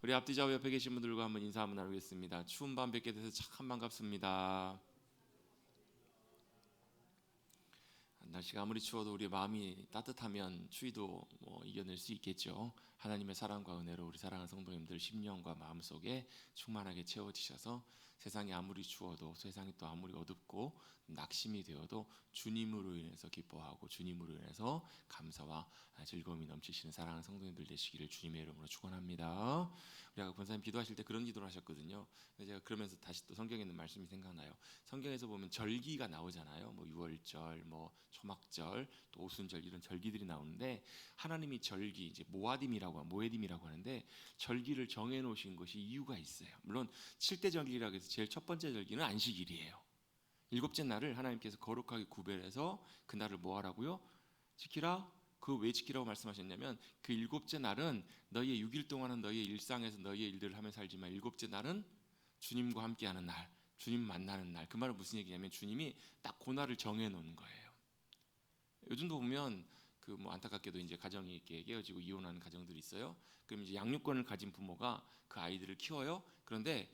우리 앞뒤 좌우 옆에 계신 분들과 한번 인사 한번 나누겠습니다. 추운 밤 뵙게 돼서 참 반갑습니다. 날씨가 아무리 추워도 우리 마음이 따뜻하면 추위도 이겨낼 수 있겠죠. 하나님의 사랑과 은혜로 우리 사랑하는 성도님들 심령과 마음속에 충만하게 채워지셔서 세상이 아무리 추워도, 세상이 또 아무리 어둡고 낙심이 되어도 주님으로 인해서 기뻐하고 주님으로 인해서 감사와 즐거움이 넘치시는 사랑하는 성도님들 되시기를 주님의 이름으로 축원합니다. 우리 아까 권사님 기도하실 때 그런 기도를 하셨거든요. 제가 그러면서 다시 또 성경에 있는 말씀이 생각나요. 성경에서 보면 절기가 나오잖아요. 유월절, 초막절, 또 오순절 이런 절기들이 나오는데 하나님이 절기, 이제 모에딤이라고 하는데 절기를 정해 놓으신 것이 이유가 있어요. 물론 7대 절기라고 해서 제일 첫 번째 절기는 안식일이에요. 일곱째 날을 하나님께서 거룩하게 구별해서 그 날을 뭐 하라고요? 지키라. 그 왜 지키라고 말씀하셨냐면 그 일곱째 날은 너희의 6일 동안은 너희의 일상에서 너희의 일들을 하며 살지만 일곱째 날은 주님과 함께하는 날, 주님 만나는 날. 그 말은 무슨 얘기냐면 주님이 딱 그 날을 정해 놓은 거예요. 요즘도 보면 안타깝게도 이제 가정이 이렇게 깨어지고 이혼하는 가정들이 있어요. 그럼 이제 양육권을 가진 부모가 그 아이들을 키워요. 그런데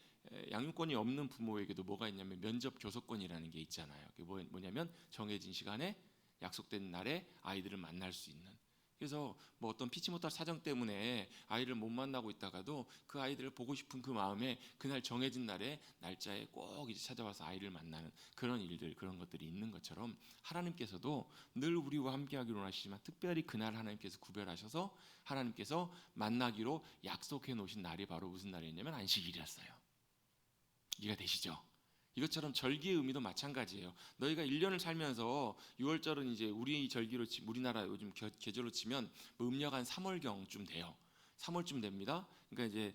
양육권이 없는 부모에게도 뭐가 있냐면 면접 교섭권이라는 게 있잖아요. 그게 뭐냐면 정해진 시간에 약속된 날에 아이들을 만날 수 있는. 그래서 어떤 피치 못할 사정 때문에 아이를 못 만나고 있다가도 그 아이들을 보고 싶은 그 마음에 그날 정해진 날에 날짜에 꼭 이제 찾아와서 아이를 만나는 그런 일들, 그런 것들이 있는 것처럼 하나님께서도 늘 우리와 함께하기로 원하시지만 특별히 그날 하나님께서 구별하셔서 하나님께서 만나기로 약속해 놓으신 날이 바로 무슨 날이었냐면 안식일이었어요. 이해가 되시죠? 이것처럼 절기의 의미도 마찬가지예요. 너희가 1년을 살면서 6월절은 이제 우리 절기로 우리나라 요즘 계절로 치면 음력 한 3월경쯤 돼요. 3월쯤 됩니다. 그러니까 이제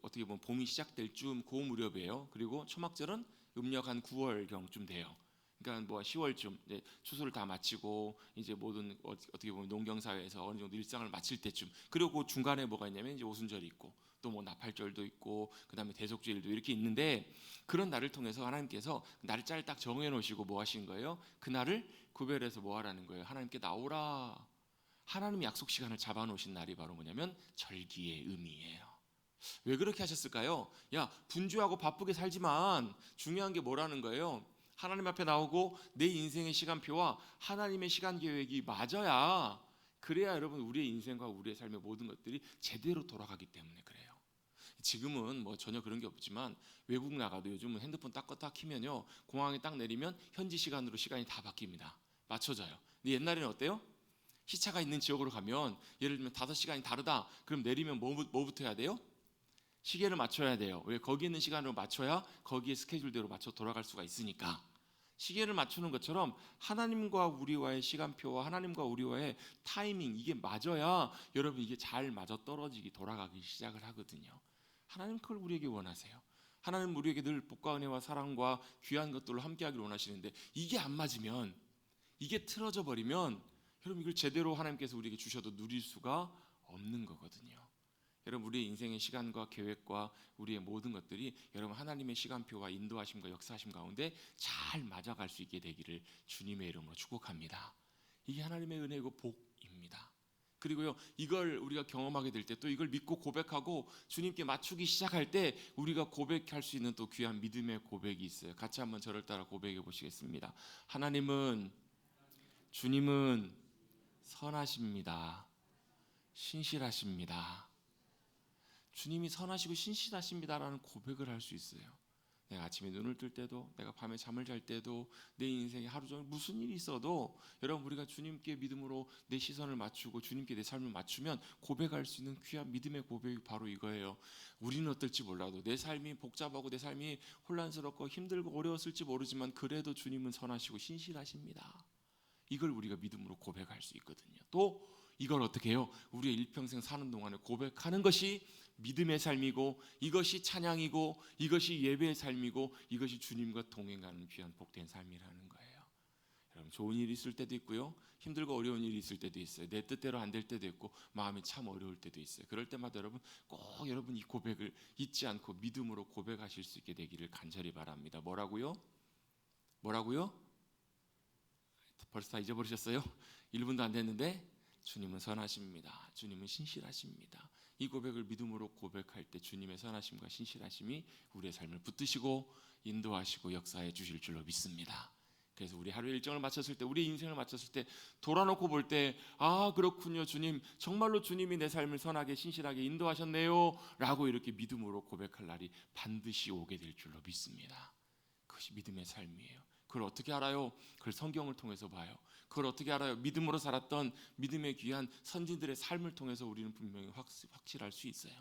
어떻게 보면 봄이 시작될 쯤 그 무렵이에요. 그리고 초막절은 음력 한 9월경쯤 돼요. 그러니까 10월쯤 이제 추수를 다 마치고 이제 모든 어떻게 보면 농경사회에서 어느 정도 일상을 마칠 때쯤, 그리고 그 중간에 뭐가 있냐면 이제 오순절이 있고 또 나팔절도 있고 그다음에 대속주일도 이렇게 있는데 그런 날을 통해서 하나님께서 날짜를 딱 정해 놓으시고 뭐 하신 거예요? 그 날을 구별해서 뭐 하라는 거예요? 하나님께 나오라. 하나님이 약속 시간을 잡아 놓으신 날이 바로 뭐냐면 절기의 의미예요. 왜 그렇게 하셨을까요? 야, 분주하고 바쁘게 살지만 중요한 게 뭐라는 거예요? 하나님 앞에 나오고 내 인생의 시간표와 하나님의 시간 계획이 맞아야, 그래야 여러분 우리의 인생과 우리의 삶의 모든 것들이 제대로 돌아가기 때문에 그래요. 지금은 전혀 그런 게 없지만 외국 나가도 요즘은 핸드폰 딱 키면요, 공항에 딱 내리면 현지 시간으로 시간이 다 바뀝니다. 맞춰져요. 근데 옛날에는 어때요? 시차가 있는 지역으로 가면 예를 들면 5시간이 다르다. 그럼 내리면 뭐부터 해야 돼요? 시계를 맞춰야 돼요. 왜? 거기 있는 시간으로 맞춰야 거기에 스케줄대로 맞춰 돌아갈 수가 있으니까. 시계를 맞추는 것처럼 하나님과 우리와의 시간표와 하나님과 우리와의 타이밍, 이게 맞아야 여러분 이게 잘 맞아 떨어지기, 돌아가기 시작을 하거든요. 하나님 그걸 우리에게 원하세요. 하나님 우리에게 늘 복과 은혜와 사랑과 귀한 것들로 함께하기를 원하시는데 이게 안 맞으면, 이게 틀어져 버리면 여러분 이걸 제대로 하나님께서 우리에게 주셔도 누릴 수가 없는 거거든요. 여러분 우리의 인생의 시간과 계획과 우리의 모든 것들이 여러분 하나님의 시간표와 인도하심과 역사하심 가운데 잘 맞아갈 수 있게 되기를 주님의 이름으로 축복합니다. 이게 하나님의 은혜고 복입니다. 그리고요, 이걸 우리가 경험하게 될 때 또 이걸 믿고 고백하고 주님께 맞추기 시작할 때 우리가 고백할 수 있는 또 귀한 믿음의 고백이 있어요. 같이 한번 저를 따라 고백해 보시겠습니다. 하나님은, 주님은 선하십니다. 신실하십니다. 주님이 선하시고 신실하십니다라는 고백을 할 수 있어요. 내가 아침에 눈을 뜰 때도, 내가 밤에 잠을 잘 때도, 내 인생에 하루 종일 무슨 일이 있어도 여러분 우리가 주님께 믿음으로 내 시선을 맞추고 주님께 내 삶을 맞추면 고백할 수 있는 귀한 믿음의 고백이 바로 이거예요. 우리는 어떨지 몰라도 내 삶이 복잡하고 내 삶이 혼란스럽고 힘들고 어려웠을지 모르지만 그래도 주님은 선하시고 신실하십니다. 이걸 우리가 믿음으로 고백할 수 있거든요. 또 이걸 어떻게 해요? 우리의 일평생 사는 동안에 고백하는 것이 믿음의 삶이고, 이것이 찬양이고, 이것이 예배의 삶이고, 이것이 주님과 동행하는 귀한 복된 삶이라는 거예요. 여러분 좋은 일이 있을 때도 있고요, 힘들고 어려운 일이 있을 때도 있어요. 내 뜻대로 안 될 때도 있고 마음이 참 어려울 때도 있어요. 그럴 때마다 여러분 꼭 여러분 이 고백을 잊지 않고 믿음으로 고백하실 수 있게 되기를 간절히 바랍니다. 뭐라고요? 벌써 다 잊어버리셨어요? 1분도 안 됐는데 주님은 선하십니다. 주님은 신실하십니다. 이 고백을 믿음으로 고백할 때 주님의 선하심과 신실하심이 우리의 삶을 붙드시고 인도하시고 역사해 주실 줄로 믿습니다. 그래서 우리 하루 일정을 마쳤을 때, 우리 인생을 마쳤을 때 돌아놓고 볼 때, 아 그렇군요 주님, 정말로 주님이 내 삶을 선하게 신실하게 인도하셨네요 라고 이렇게 믿음으로 고백할 날이 반드시 오게 될 줄로 믿습니다. 그것이 믿음의 삶이에요. 그걸 어떻게 알아요? 그걸 성경을 통해서 봐요. 그걸 어떻게 알아요? 믿음으로 살았던 믿음의 귀한 선진들의 삶을 통해서 우리는 분명히 확실할 수 있어요.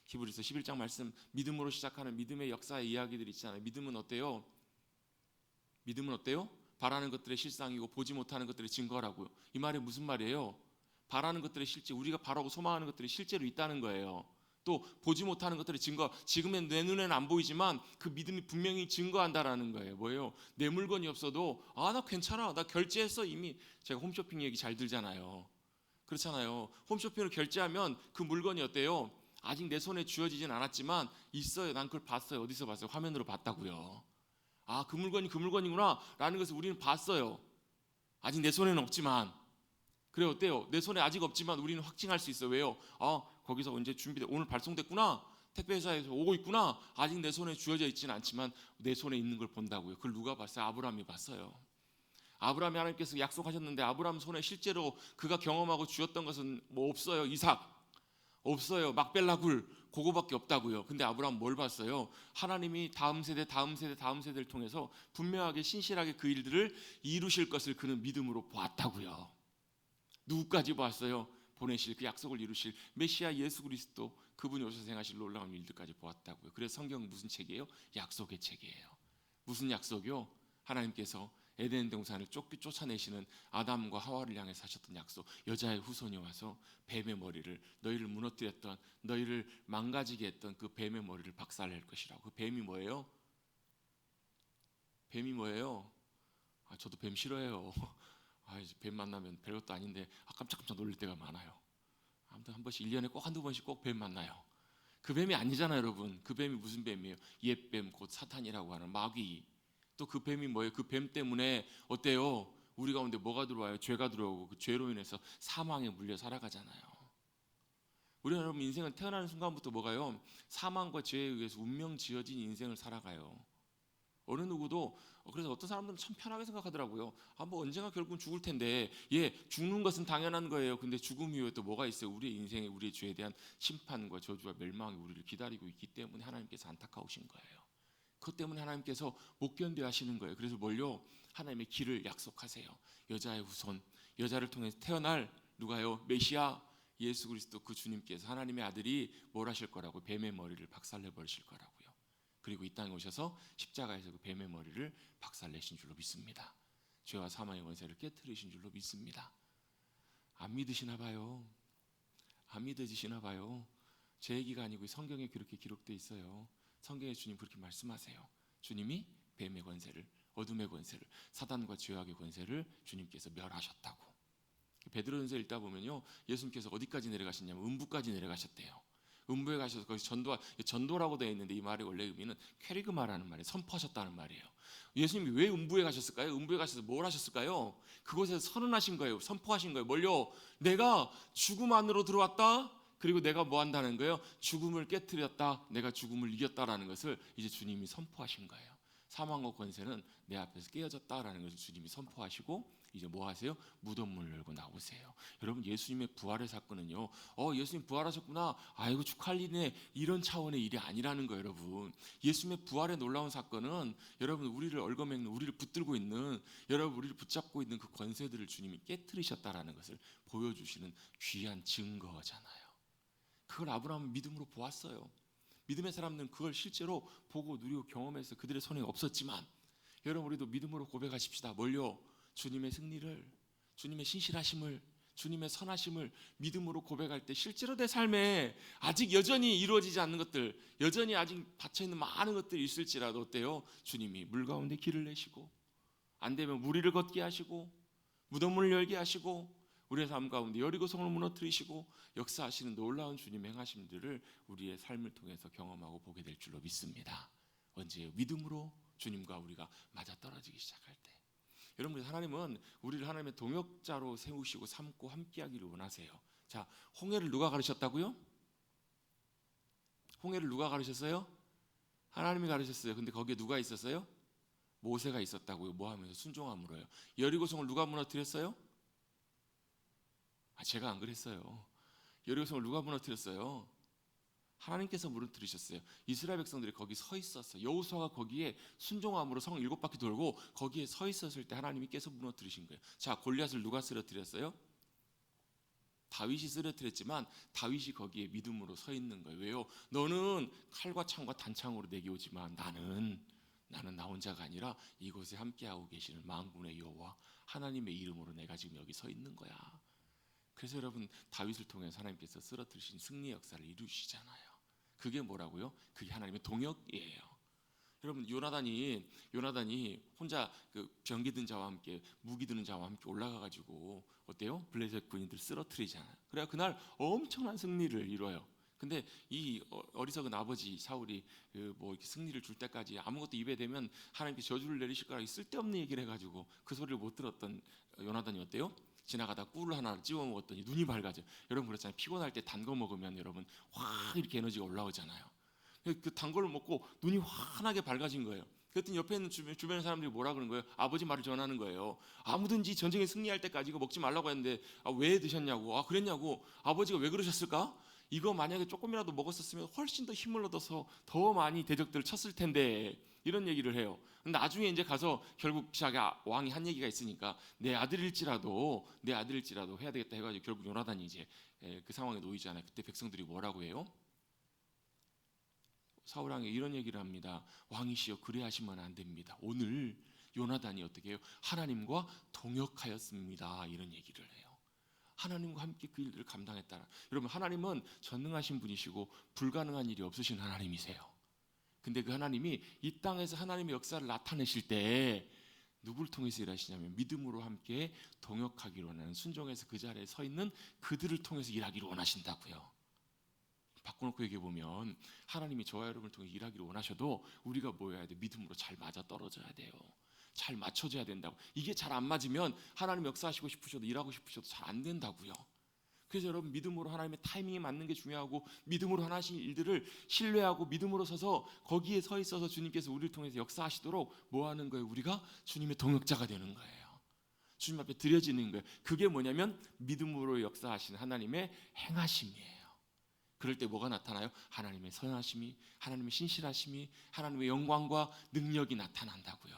히브리서 11장 말씀, 믿음으로 시작하는 믿음의 역사의 이야기들이 있잖아요. 믿음은 어때요? 믿음은 어때요? 바라는 것들의 실상이고 보지 못하는 것들의 증거라고요. 이 말이 무슨 말이에요? 바라는 것들의 실제, 우리가 바라고 소망하는 것들이 실제로 있다는 거예요. 또 보지 못하는 것들의 증거, 지금은 내 눈에는 안 보이지만 그 믿음이 분명히 증거한다라는 거예요. 뭐예요? 내 물건이 없어도 나 괜찮아, 나 결제했어 이미. 제가 홈쇼핑 얘기 잘 들잖아요. 그렇잖아요. 홈쇼핑으로 결제하면 그 물건이 어때요? 아직 내 손에 쥐어지진 않았지만 있어요. 난 그걸 봤어요. 어디서 봤어요? 화면으로 봤다고요. 그 물건이 그 물건이구나 라는 것을 우리는 봤어요. 아직 내 손에는 없지만. 그래 어때요? 내 손에 아직 없지만 우리는 확증할 수 있어요. 왜요? 거기서 언제 준비돼? 오늘 발송됐구나. 택배회사에서 오고 있구나. 아직 내 손에 쥐어져 있지는 않지만 내 손에 있는 걸 본다고요. 그걸 누가 봤어요? 아브라함이 봤어요. 아브라함이 하나님께서 약속하셨는데 아브라함 손에 실제로 그가 경험하고 쥐었던 것은 뭐 없어요. 이삭 없어요. 막벨라 굴 그거밖에 없다고요. 근데 아브라함 뭘 봤어요? 하나님이 다음 세대를 통해서 분명하게 신실하게 그 일들을 이루실 것을 그는 믿음으로 보았다고요. 누구까지 보았어요? 보내실 그 약속을 이루실 메시아 예수 그리스도, 그분이 오셔서 행하실 놀라운 일들까지 보았다고요. 그래서 성경은 무슨 책이에요? 약속의 책이에요. 무슨 약속이요? 하나님께서 에덴 동산을 쫓아내시는 아담과 하와를 향해서 하셨던 약속. 여자의 후손이 와서 뱀의 머리를, 너희를 무너뜨렸던, 너희를 망가지게 했던 그 뱀의 머리를 박살낼 것이라고. 그 뱀이 뭐예요? 뱀이 뭐예요? 저도 뱀 싫어해요. 뱀 만나면 별것도 아닌데 깜짝깜짝 놀랄 때가 많아요. 아무튼 한 번씩 1년에 꼭 한두 번씩 꼭 뱀 만나요. 그 뱀이 아니잖아요 여러분. 그 뱀이 무슨 뱀이에요? 옛뱀, 곧 사탄이라고 하는 마귀. 또 그 뱀이 뭐예요? 그 뱀 때문에 어때요? 우리 가운데 뭐가 들어와요? 죄가 들어오고 그 죄로 인해서 사망에 물려 살아가잖아요. 우리 여러분 인생은 태어나는 순간부터 뭐가요? 사망과 죄에 의해서 운명 지어진 인생을 살아가요. 어느 누구도. 그래서 어떤 사람들은 참 편하게 생각하더라고요. 뭐 언젠가 결국은 죽을 텐데, 죽는 것은 당연한 거예요. 근데 죽음 이후에 또 뭐가 있어요? 우리의 인생에 우리의 죄에 대한 심판과 저주와 멸망이 우리를 기다리고 있기 때문에 하나님께서 안타까우신 거예요. 그것 때문에 하나님께서 못 견뎌 하시는 거예요. 그래서 뭘요? 하나님의 길을 약속하세요. 여자의 후손, 여자를 통해서 태어날 누가요? 메시아 예수 그리스도, 그 주님께서, 하나님의 아들이 뭘 하실 거라고? 뱀의 머리를 박살내 버리실 거라고요. 그리고 이 땅에 오셔서 십자가에서 그 뱀의 머리를 박살내신 줄로 믿습니다. 죄와 사망의 권세를 깨트리신 줄로 믿습니다. 안 믿으시나 봐요. 안 믿어지시나 봐요. 제 얘기가 아니고 성경에 그렇게 기록되어 있어요. 성경에 주님 그렇게 말씀하세요. 주님이 뱀의 권세를, 어둠의 권세를, 사단과 죄악의 권세를 주님께서 멸하셨다고. 베드로전서 읽다 보면요, 예수님께서 어디까지 내려가셨냐면 음부까지 내려가셨대요. 음부에 가셔서 거기서 전도라고 되어 있는데 이 말의 원래 의미는 퀘리그마라는 말이에요. 선포하셨다는 말이에요. 예수님이 왜 음부에 가셨을까요? 음부에 가셔서 뭘 하셨을까요? 그곳에서 선언하신 거예요. 선포하신 거예요. 뭘요? 내가 죽음 안으로 들어왔다. 그리고 내가 뭐 한다는 거예요? 죽음을 깨트렸다. 내가 죽음을 이겼다라는 것을 이제 주님이 선포하신 거예요. 사망과 권세는 내 앞에서 깨어졌다라는 것을 주님이 선포하시고 이제 뭐 하세요? 무덤문을 열고 나오세요. 여러분, 예수님의 부활의 사건은요, 예수님 부활하셨구나, 아이고 축하할 일이네, 이런 차원의 일이 아니라는 거예요. 여러분, 예수님의 부활의 놀라운 사건은 여러분, 우리를 얽어매는, 우리를 붙들고 있는, 여러분 우리를 붙잡고 있는 그 권세들을 주님이 깨트리셨다라는 것을 보여주시는 귀한 증거잖아요. 그걸 아브라함은 믿음으로 보았어요. 믿음의 사람들은 그걸 실제로 보고 누리고 경험해서 그들의 손에 없었지만, 여러분 우리도 믿음으로 고백하십시다. 뭘요? 주님의 승리를, 주님의 신실하심을, 주님의 선하심을 믿음으로 고백할 때 실제로 내 삶에 아직 여전히 이루어지지 않는 것들, 여전히 아직 닫혀있는 많은 것들이 있을지라도 어때요? 주님이 물 가운데 길을 내시고, 안 되면 무리를 걷게 하시고, 무덤문을 열게 하시고, 우리의 삶 가운데 여리고성을 무너뜨리시고 역사하시는 놀라운 주님의 행하심들을 우리의 삶을 통해서 경험하고 보게 될 줄로 믿습니다. 언제요? 믿음으로 주님과 우리가 맞아떨어지기 시작할 때. 여러분, 하나님은 우리를 하나님의 동역자로 세우시고 삼고 함께하기를 원하세요. 자, 홍해를 누가 가르셨다고요? 홍해를 누가 가르쳤어요? 하나님이 가르쳤어요. 근데 거기에 누가 있었어요? 모세가 있었다고요. 뭐 하면서? 순종함으로요. 여리고성을 누가 무너뜨렸어요? 제가 안 그랬어요. 여리고성을 누가 무너뜨렸어요? 하나님께서 무너뜨리셨어요. 이스라엘 백성들이 거기 서 있었어요. 여호수아가 거기에 순종함으로 성 7바퀴 돌고 거기에 서 있었을 때 하나님께서 무너뜨리신 거예요. 자, 골리앗을 누가 쓰러뜨렸어요? 다윗이 쓰러뜨렸지만 다윗이 거기에 믿음으로 서 있는 거예요. 왜요? 너는 칼과 창과 단창으로 내게 오지만 나는 나 혼자가 아니라 이곳에 함께하고 계시는 만군의 여호와 하나님의 이름으로 내가 지금 여기 서 있는 거야. 그래서 여러분, 다윗을 통해서 하나님께서 쓰러뜨리신 승리의 역사를 이루시잖아요. 그게 뭐라고요? 그게 하나님의 동역이에요. 여러분, 요나단이 혼자 그 병기 든 자와 함께 무기 드는 자와 함께 올라가 가지고 어때요? 블레셋 군인들 쓰러뜨리잖아요. 그래야 그날 엄청난 승리를 이뤄요. 근데 이 어리석은 아버지 사울이 뭐 이렇게 승리를 줄 때까지 아무것도 입에 대면 하나님께 저주를 내리실 거라 쓸데없는 얘기를 해가지고 그 소리를 못 들었던 요나단이 어때요? 지나가다 꿀을 하나 찍어 먹었더니 눈이 밝아져. 여러분 그렇잖아요. 피곤할 때 단 거 먹으면 여러분 확 이렇게 에너지가 올라오잖아요. 그 단 거를 먹고 눈이 환하게 밝아진 거예요. 그랬더니 옆에 있는 주변 사람들이 뭐라 그러는 거예요? 아버지 말을 전하는 거예요. 아무든지 전쟁에 승리할 때까지 이거 먹지 말라고 했는데 왜 드셨냐고. 그랬냐고. 아버지가 왜 그러셨을까? 이거 만약에 조금이라도 먹었었으면 훨씬 더 힘을 얻어서 더 많이 대적들을 쳤을 텐데, 이런 얘기를 해요. 나중에 이제 가서 결국 자기 왕이 한 얘기가 있으니까 내 아들일지라도 해야 되겠다 해가지고 결국 요나단이 이제 그 상황에 놓이잖아요. 그때 백성들이 뭐라고 해요? 사울 왕이 이런 얘기를 합니다. 왕이시여, 그래 하시면 안 됩니다. 오늘 요나단이 어떻게 해요? 하나님과 동역하였습니다. 이런 얘기를 해요. 하나님과 함께 그 일들을 감당했다. 여러분, 하나님은 전능하신 분이시고 불가능한 일이 없으신 하나님이세요. 근데 그 하나님이 이 땅에서 하나님의 역사를 나타내실 때 누구를 통해서 일하시냐면 믿음으로 함께 동역하기를 원하는, 순종해서 그 자리에 서 있는 그들을 통해서 일하기를 원하신다고요. 바꿔놓고 얘기해 보면 하나님이 저와 여러분을 통해 일하기를 원하셔도 우리가 뭐 해야 돼? 믿음으로 잘 맞아 떨어져야 돼요. 잘 맞춰져야 된다고. 이게 잘 안 맞으면 하나님 역사하시고 싶으셔도 일하고 싶으셔도 잘 안 된다고요. 그래서 여러분, 믿음으로 하나님의 타이밍에 맞는 게 중요하고 믿음으로 하나신 일들을 신뢰하고 믿음으로 서서 거기에 서 있어서 주님께서 우리를 통해서 역사하시도록 뭐 하는 거예요? 우리가 주님의 동역자가 되는 거예요. 주님 앞에 드려지는 거예요. 그게 뭐냐면 믿음으로 역사하시는 하나님의 행하심이에요. 그럴 때 뭐가 나타나요? 하나님의 선하심이, 하나님의 신실하심이, 하나님의 영광과 능력이 나타난다고요.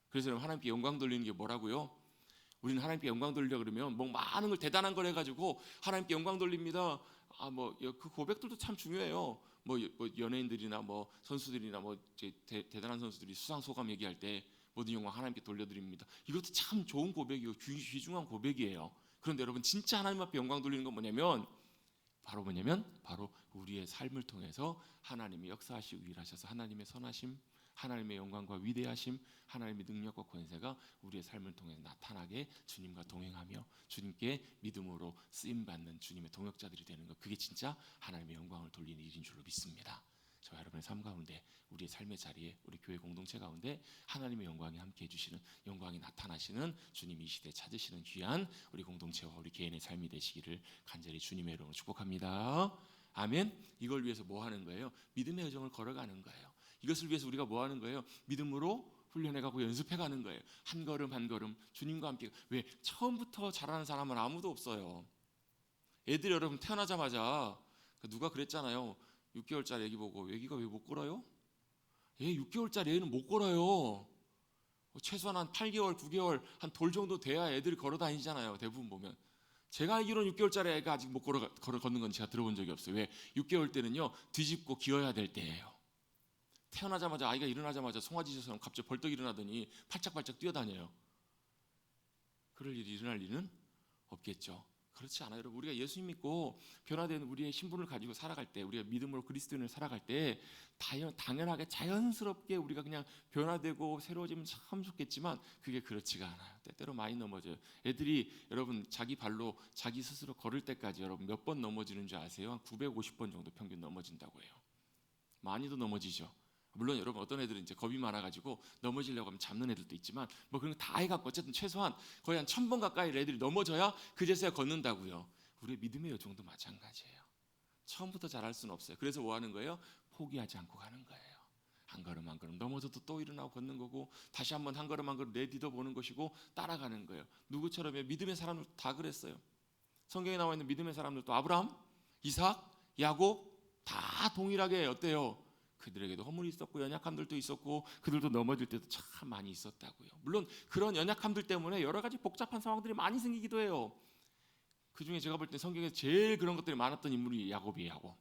그래서 하나님께 영광 돌리는 게 뭐라고요? 우리는 하나님께 영광 돌리려 그러면 뭐 많은 걸 대단한 걸 해가지고 하나님께 영광 돌립니다. 그 고백들도 참 중요해요. 뭐 연예인들이나 뭐 선수들이나 뭐 대단한 선수들이 수상 소감 얘기할 때 모든 영광 하나님께 돌려드립니다. 이것도 참 좋은 고백이고 귀중한 고백이에요. 그런데 여러분, 진짜 하나님 앞에 영광 돌리는 건 뭐냐면 바로 우리의 삶을 통해서 하나님이 역사하시고 일하셔서 하나님의 선하심, 하나님의 영광과 위대하심, 하나님의 능력과 권세가 우리의 삶을 통해 나타나게 주님과 동행하며 주님께 믿음으로 쓰임받는 주님의 동역자들이 되는 것, 그게 진짜 하나님의 영광을 돌리는 일인 줄로 믿습니다. 저와 여러분의 삶 가운데, 우리의 삶의 자리에, 우리 교회 공동체 가운데 하나님의 영광이 함께해 주시는, 영광이 나타나시는 주님이 이 시대에 찾으시는 귀한 우리 공동체와 우리 개인의 삶이 되시기를 간절히 주님의 이름으로 축복합니다. 아멘. 이걸 위해서 뭐 하는 거예요? 믿음의 여정을 걸어가는 거예요. 이것을 위해서 우리가 뭐 하는 거예요? 믿음으로 훈련해가고 연습해가는 거예요. 한 걸음 한 걸음 주님과 함께. 왜? 처음부터 잘하는 사람은 아무도 없어요. 애들이 여러분 태어나자마자 누가 그랬잖아요. 6개월짜리 애기 보고 애기가 왜 못 걸어요? 6개월짜리 애는 못 걸어요. 최소한 한 8개월, 9개월 한 돌 정도 돼야 애들이 걸어 다니잖아요. 대부분 보면. 제가 알기로는 6개월짜리 애가 아직 못 걷는 건 제가 들어본 적이 없어요. 왜? 6개월 때는요, 뒤집고 기어야 될 때예요. 태어나자마자, 아이가 일어나자마자 송아지처럼 갑자기 벌떡 일어나더니 팔짝팔짝 뛰어다녀요. 그럴 일이 일어날 일은 없겠죠. 그렇지 않아요. 여러분, 우리가 예수님 믿고 변화된 우리의 신분을 가지고 살아갈 때, 우리가 믿음으로 그리스도인을 살아갈 때 당연하게 자연스럽게 우리가 그냥 변화되고 새로워지면 참 좋겠지만 그게 그렇지가 않아요. 때때로 많이 넘어져요. 애들이 여러분 자기 발로 자기 스스로 걸을 때까지 여러분 몇 번 넘어지는 줄 아세요? 한 950번 정도 평균 넘어진다고 해요. 많이도 넘어지죠. 물론 여러분 어떤 애들은 이제 겁이 많아가지고 넘어지려고 하면 잡는 애들도 있지만 뭐 그런 거 다 해갖고 어쨌든 최소한 거의 한 1000번 가까이 애들이 넘어져야 그제서야 걷는다고요. 우리의 믿음의 여정도 마찬가지예요. 처음부터 잘할 수는 없어요. 그래서 뭐 하는 거예요? 포기하지 않고 가는 거예요. 한 걸음 한 걸음 넘어져도 또 일어나고 걷는 거고, 다시 한번 한 걸음 한 걸음 내디뎌 보는 것이고, 따라가는 거예요. 누구처럼요? 믿음의 사람들 다 그랬어요. 성경에 나와 있는 믿음의 사람들도 아브라함, 이삭, 야곱 다 동일하게 어때요? 그들에게도 허물이 있었고 연약함들도 있었고 그들도 넘어질 때도 참 많이 있었다고요. 물론 그런 연약함들 때문에 여러 가지 복잡한 상황들이 많이 생기기도 해요. 그중에 제가 볼 때 성경에 제일 그런 것들이 많았던 인물이 야곱이에요.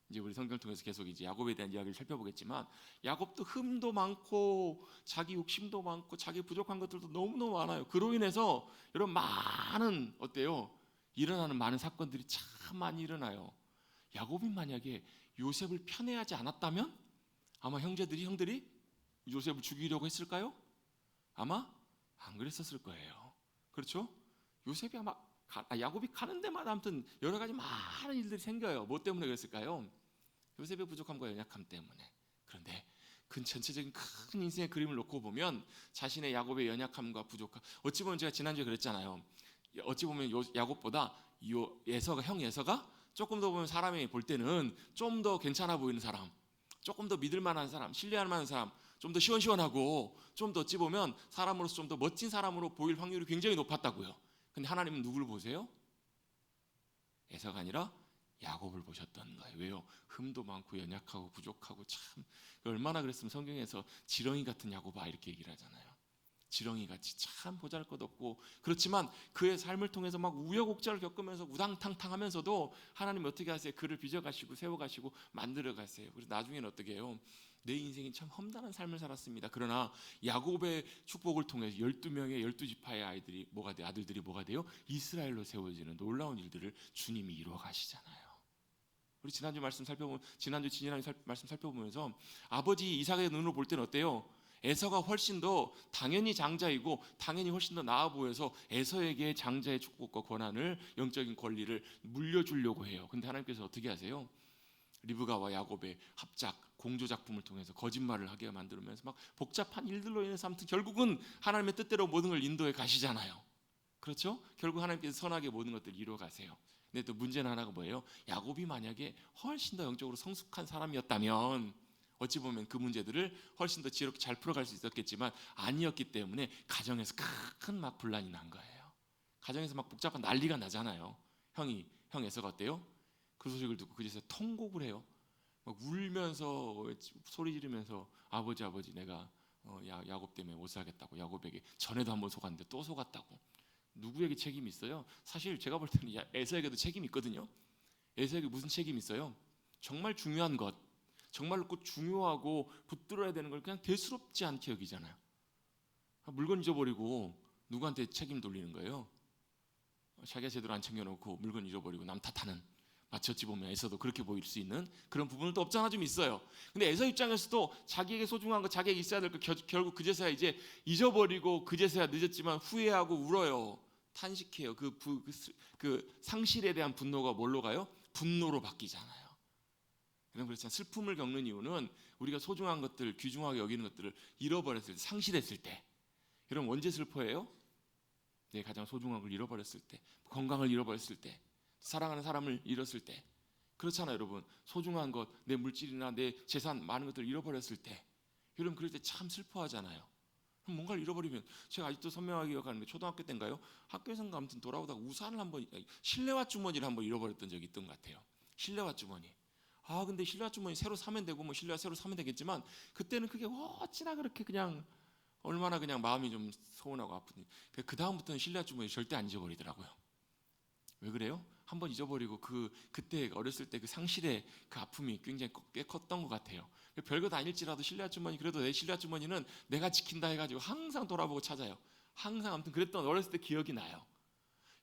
이제 우리 성경을 통해서 계속 이제 야곱에 대한 이야기를 살펴보겠지만, 야곱도 흠도 많고 자기 욕심도 많고 자기 부족한 것들도 너무너무 많아요. 그로 인해서 이런 많은 어때요? 일어나는 많은 사건들이 참 많이 일어나요. 야곱이 만약에 요셉을 편애하지 않았다면 아마 형들이 요셉을 죽이려고 했을까요? 아마 안 그랬었을 거예요. 그렇죠? 요셉이 아마 야곱이 가는 데마다 아무튼 여러 가지 많은 일들이 생겨요. 뭐 때문에 그랬을까요? 요셉의 부족함과 연약함 때문에. 그런데 그 전체적인 큰 인생의 그림을 놓고 보면 자신의 야곱의 연약함과 부족함, 어찌 보면 제가 지난주에 그랬잖아요. 어찌 보면 야곱보다 형 에서가 조금 더 보면 사람이 볼 때는 좀 더 괜찮아 보이는 사람, 조금 더 믿을 만한 사람, 신뢰할 만한 사람, 좀 더 시원시원하고 좀 더 어찌 보면 사람으로서 좀 더 멋진 사람으로 보일 확률이 굉장히 높았다고요. 근데 하나님은 누구를 보세요? 에서가 아니라 야곱을 보셨던 거예요. 왜요? 흠도 많고 연약하고 부족하고 참 얼마나 그랬으면 성경에서 지렁이 같은 야곱아 이렇게 얘기를 하잖아요. 지렁이같이 참 보잘것없고, 그렇지만 그의 삶을 통해서 막 우여곡절을 겪으면서 우당탕탕하면서도 하나님 어떻게 하세요? 그를 빚어가시고 세워가시고 만들어가세요. 그래서 나중에는 어떻게 해요? 내 인생이 참 험난한 삶을 살았습니다. 그러나 야곱의 축복을 통해서 12명의 12지파의 아들들이 뭐가 돼요? 이스라엘로 세워지는 놀라운 일들을 주님이 이루어 가시잖아요. 우리 지난주 말씀 살펴보면서 아버지 이삭의 눈으로 볼 때는 어때요? 에서가 훨씬 더 당연히 장자이고 당연히 훨씬 더 나아 보여서 에서에게 장자의 축복과 권한을, 영적인 권리를 물려주려고 해요. 근데 하나님께서 어떻게 하세요? 리브가와 야곱의 합작, 공조 작품을 통해서 거짓말을 하게 만들면서 막 복잡한 일들로 인해서 아무튼 결국은 하나님의 뜻대로 모든 걸 인도해 가시잖아요. 그렇죠? 결국 하나님께서 선하게 모든 것들을 이루어 가세요. 근데 또 문제는 하나가 뭐예요? 야곱이 만약에 훨씬 더 영적으로 성숙한 사람이었다면 어찌 보면 그 문제들을 훨씬 더 지혜롭게 잘 풀어갈 수 있었겠지만 아니었기 때문에 가정에서 큰 막 분란이 난 거예요. 가정에서 막 복잡한 난리가 나잖아요. 형 에서가 어때요? 그 소식을 듣고 그제서 통곡을 해요. 막 울면서 소리 지르면서 아버지 내가 야곱 때문에 못 살겠다고, 야곱에게 전에도 한번 속았는데 또 속았다고. 누구에게 책임이 있어요? 사실 제가 볼 때는 에서에게도 책임이 있거든요. 에서에게 무슨 책임이 있어요? 정말 중요한 것, 정말로 꼭 중요하고 붙들어야 되는 걸 그냥 대수롭지 않게 여기잖아요. 물건 잊어버리고 누구한테 책임 돌리는 거예요? 자기가 제대로 안 챙겨놓고 물건 잃어버리고 남 탓하는, 마치 어찌 보면 에서도 그렇게 보일 수 있는 그런 부분도 없잖아 좀 있어요. 근데 에서 입장에서도 자기에게 소중한 거, 자기에게 있어야 될 거 결국 그제서야 이제 잊어버리고 그제서야 늦었지만 후회하고 울어요. 탄식해요. 그 상실에 대한 분노가 뭘로 가요? 분노로 바뀌잖아요. 그렇지만 슬픔을 겪는 이유는 우리가 소중한 것들, 귀중하게 여기는 것들을 잃어버렸을 때, 상실했을 때. 여러분 언제 슬퍼해요? 내 가장 소중한 걸 잃어버렸을 때, 건강을 잃어버렸을 때, 사랑하는 사람을 잃었을 때. 그렇잖아요 여러분. 소중한 것, 내 물질이나 내 재산 많은 것들을 잃어버렸을 때, 여러분 그럴 때 참 슬퍼하잖아요. 뭔가를 잃어버리면, 제가 아직도 선명하게 기억하는데 초등학교 때인가요? 학교에서인가 아무튼 돌아오다가 우산을 한번, 실내화 주머니를 한번 잃어버렸던 적이 있던 것 같아요. 실내화 주머니. 근데 실내화 주머니 새로 사면 되고 뭐 실내화 새로 사면 되겠지만 그때는 그게 어찌나 그렇게 그냥 얼마나 그냥 마음이 좀 서운하고 아프니 그 다음부터는 실내화 주머니 절대 안 잊어버리더라고요. 왜 그래요? 한번 잊어버리고 그때 어렸을 때 그 상실의 그 아픔이 굉장히 꽤 컸던 것 같아요. 별것 아닐지라도 실내화 주머니, 그래도 내 실내화 주머니는 내가 지킨다 해가지고 항상 돌아보고 찾아요. 항상 아무튼 그랬던 어렸을 때 기억이 나요.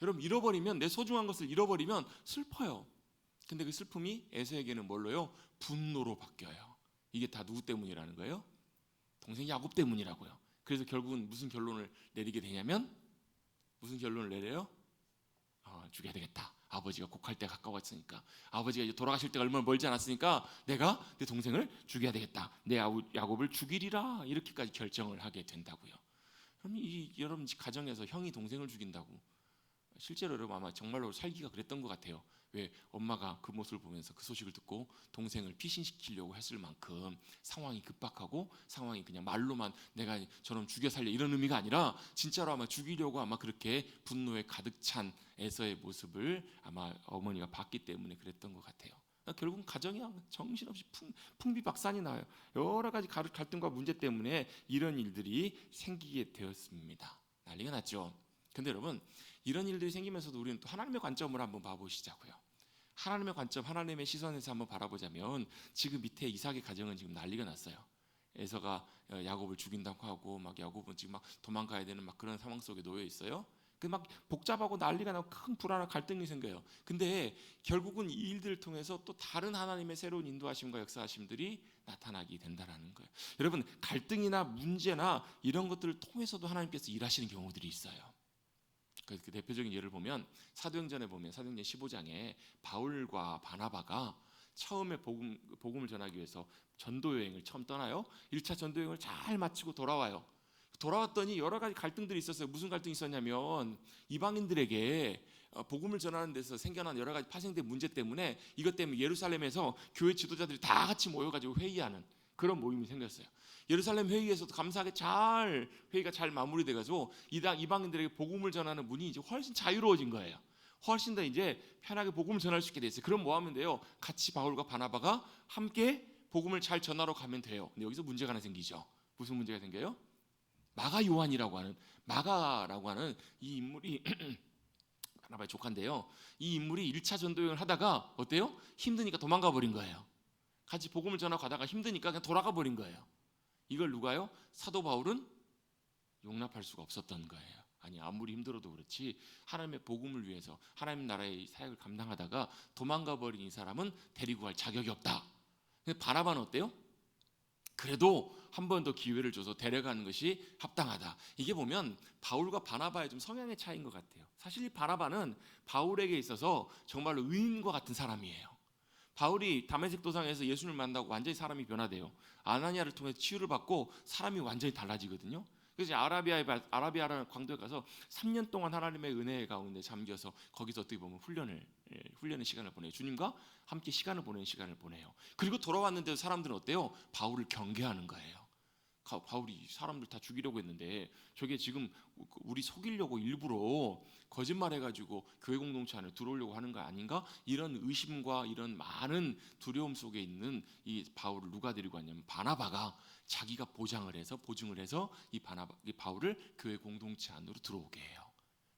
여러분 잃어버리면, 내 소중한 것을 잃어버리면 슬퍼요. 근데 그 슬픔이 에서에게는 뭘로요? 분노로 바뀌어요. 이게 다 누구 때문이라는 거예요? 동생 야곱 때문이라고요. 그래서 결국은 무슨 결론을 내리게 되냐면, 무슨 결론을 내려요? 죽여야 되겠다. 아버지가 곡할 때 가까웠으니까, 아버지가 이제 돌아가실 때가 얼마나 멀지 않았으니까 내가 내 동생을 죽여야 되겠다. 내 야곱을 죽이리라. 이렇게까지 결정을 하게 된다고요. 그럼 여러분 가정에서 형이 동생을 죽인다고, 실제로 여러분 아마 정말로 살기가 그랬던 것 같아요. 왜 엄마가 그 모습을 보면서 그 소식을 듣고 동생을 피신시키려고 했을 만큼 상황이 급박하고 상황이 그냥 말로만 내가 저놈 죽여 살려 이런 의미가 아니라 진짜로 아마 죽이려고 아마 그렇게 분노에 가득 찬 에서의 모습을 아마 어머니가 봤기 때문에 그랬던 것 같아요. 결국은 가정이 정신없이 풍비박산이 나요. 여러 가지 갈등과 문제 때문에 이런 일들이 생기게 되었습니다. 난리가 났죠. 근데 여러분, 이런 일들이 생기면서도 우리는 또 하나님의 관점을 한번 봐보시자고요. 하나님의 관점, 하나님의 시선에서 한번 바라보자면 지금 밑에 이삭의 가정은 지금 난리가 났어요. 에서가 야곱을 죽인다고 하고 막 야곱은 지금 막 도망가야 되는 막 그런 상황 속에 놓여 있어요. 그 막 복잡하고 난리가 나고 큰 불안한 갈등이 생겨요. 근데 결국은 이 일들을 통해서 또 다른 하나님의 새로운 인도하심과 역사하심들이 나타나게 된다라는 거예요. 여러분, 갈등이나 문제나 이런 것들을 통해서도 하나님께서 일하시는 경우들이 있어요. 그 대표적인 예를 보면 사도행전에 보면 사도행전 15장에 바울과 바나바가 처음에 복음을 전하기 위해서 전도 여행을 처음 떠나요. 1차 전도 여행을 잘 마치고 돌아와요. 돌아왔더니 여러 가지 갈등들이 있었어요. 무슨 갈등이 있었냐면 이방인들에게 복음을 전하는 데서 생겨난 여러 가지 파생된 문제 때문에 이것 때문에 예루살렘에서 교회 지도자들이 다 같이 모여가지고 회의하는 그런 모임이 생겼어요. 예루살렘 회의에서도 감사하게 회의가 잘 마무리돼가지고 이방인들에게 복음을 전하는 문이 이제 훨씬 자유로워진 거예요. 훨씬 더 이제 편하게 복음을 전할 수 있게 됐어요. 그럼 뭐 하면 돼요? 같이 바울과 바나바가 함께 복음을 잘 전하러 가면 돼요. 근데 여기서 문제가 하나 생기죠. 무슨 문제가 생겨요? 마가라고 하는 이 인물이 바나바의 조카인데요. 이 인물이 1차 전도여행을 하다가 어때요? 힘드니까 도망가 버린 거예요. 같이 복음을 전하고 가다가 힘드니까 그냥 돌아가 버린 거예요. 이걸 누가요? 사도 바울은 용납할 수가 없었던 거예요. 아니, 아무리 힘들어도 그렇지 하나님의 복음을 위해서 하나님 나라의 사역을 감당하다가 도망가 버린 이 사람은 데리고 갈 자격이 없다. 근데 바나바는 어때요? 그래도 한 번 더 기회를 줘서 데려가는 것이 합당하다. 이게 보면 바울과 바나바의 좀 성향의 차이인 것 같아요. 사실 이 바나바는 바울에게 있어서 정말로 의인과 같은 사람이에요. 바울이 다메섹 도상에서 예수님을 만나고 완전히 사람이 변화돼요. 아나니아를 통해 치유를 받고 사람이 완전히 달라지거든요. 그래서 아라비아라는 광도에 가서 3년 동안 하나님의 은혜 가운데 잠겨서 거기서 어떻게 보면 훈련의 시간을 보내요. 주님과 함께 시간을 보내는 시간을 보내요. 그리고 돌아왔는데도 사람들은 어때요? 바울을 경계하는 거예요. 바울이 사람들 다 죽이려고 했는데 저게 지금 우리 속이려고 일부러 거짓말해가지고 교회 공동체 안에 들어오려고 하는 거 아닌가? 이런 의심과 이런 많은 두려움 속에 있는 이 바울을 누가 데리고 왔냐면 바나바가 자기가 보증을 해서 이 바울을 교회 공동체 안으로 들어오게 해요.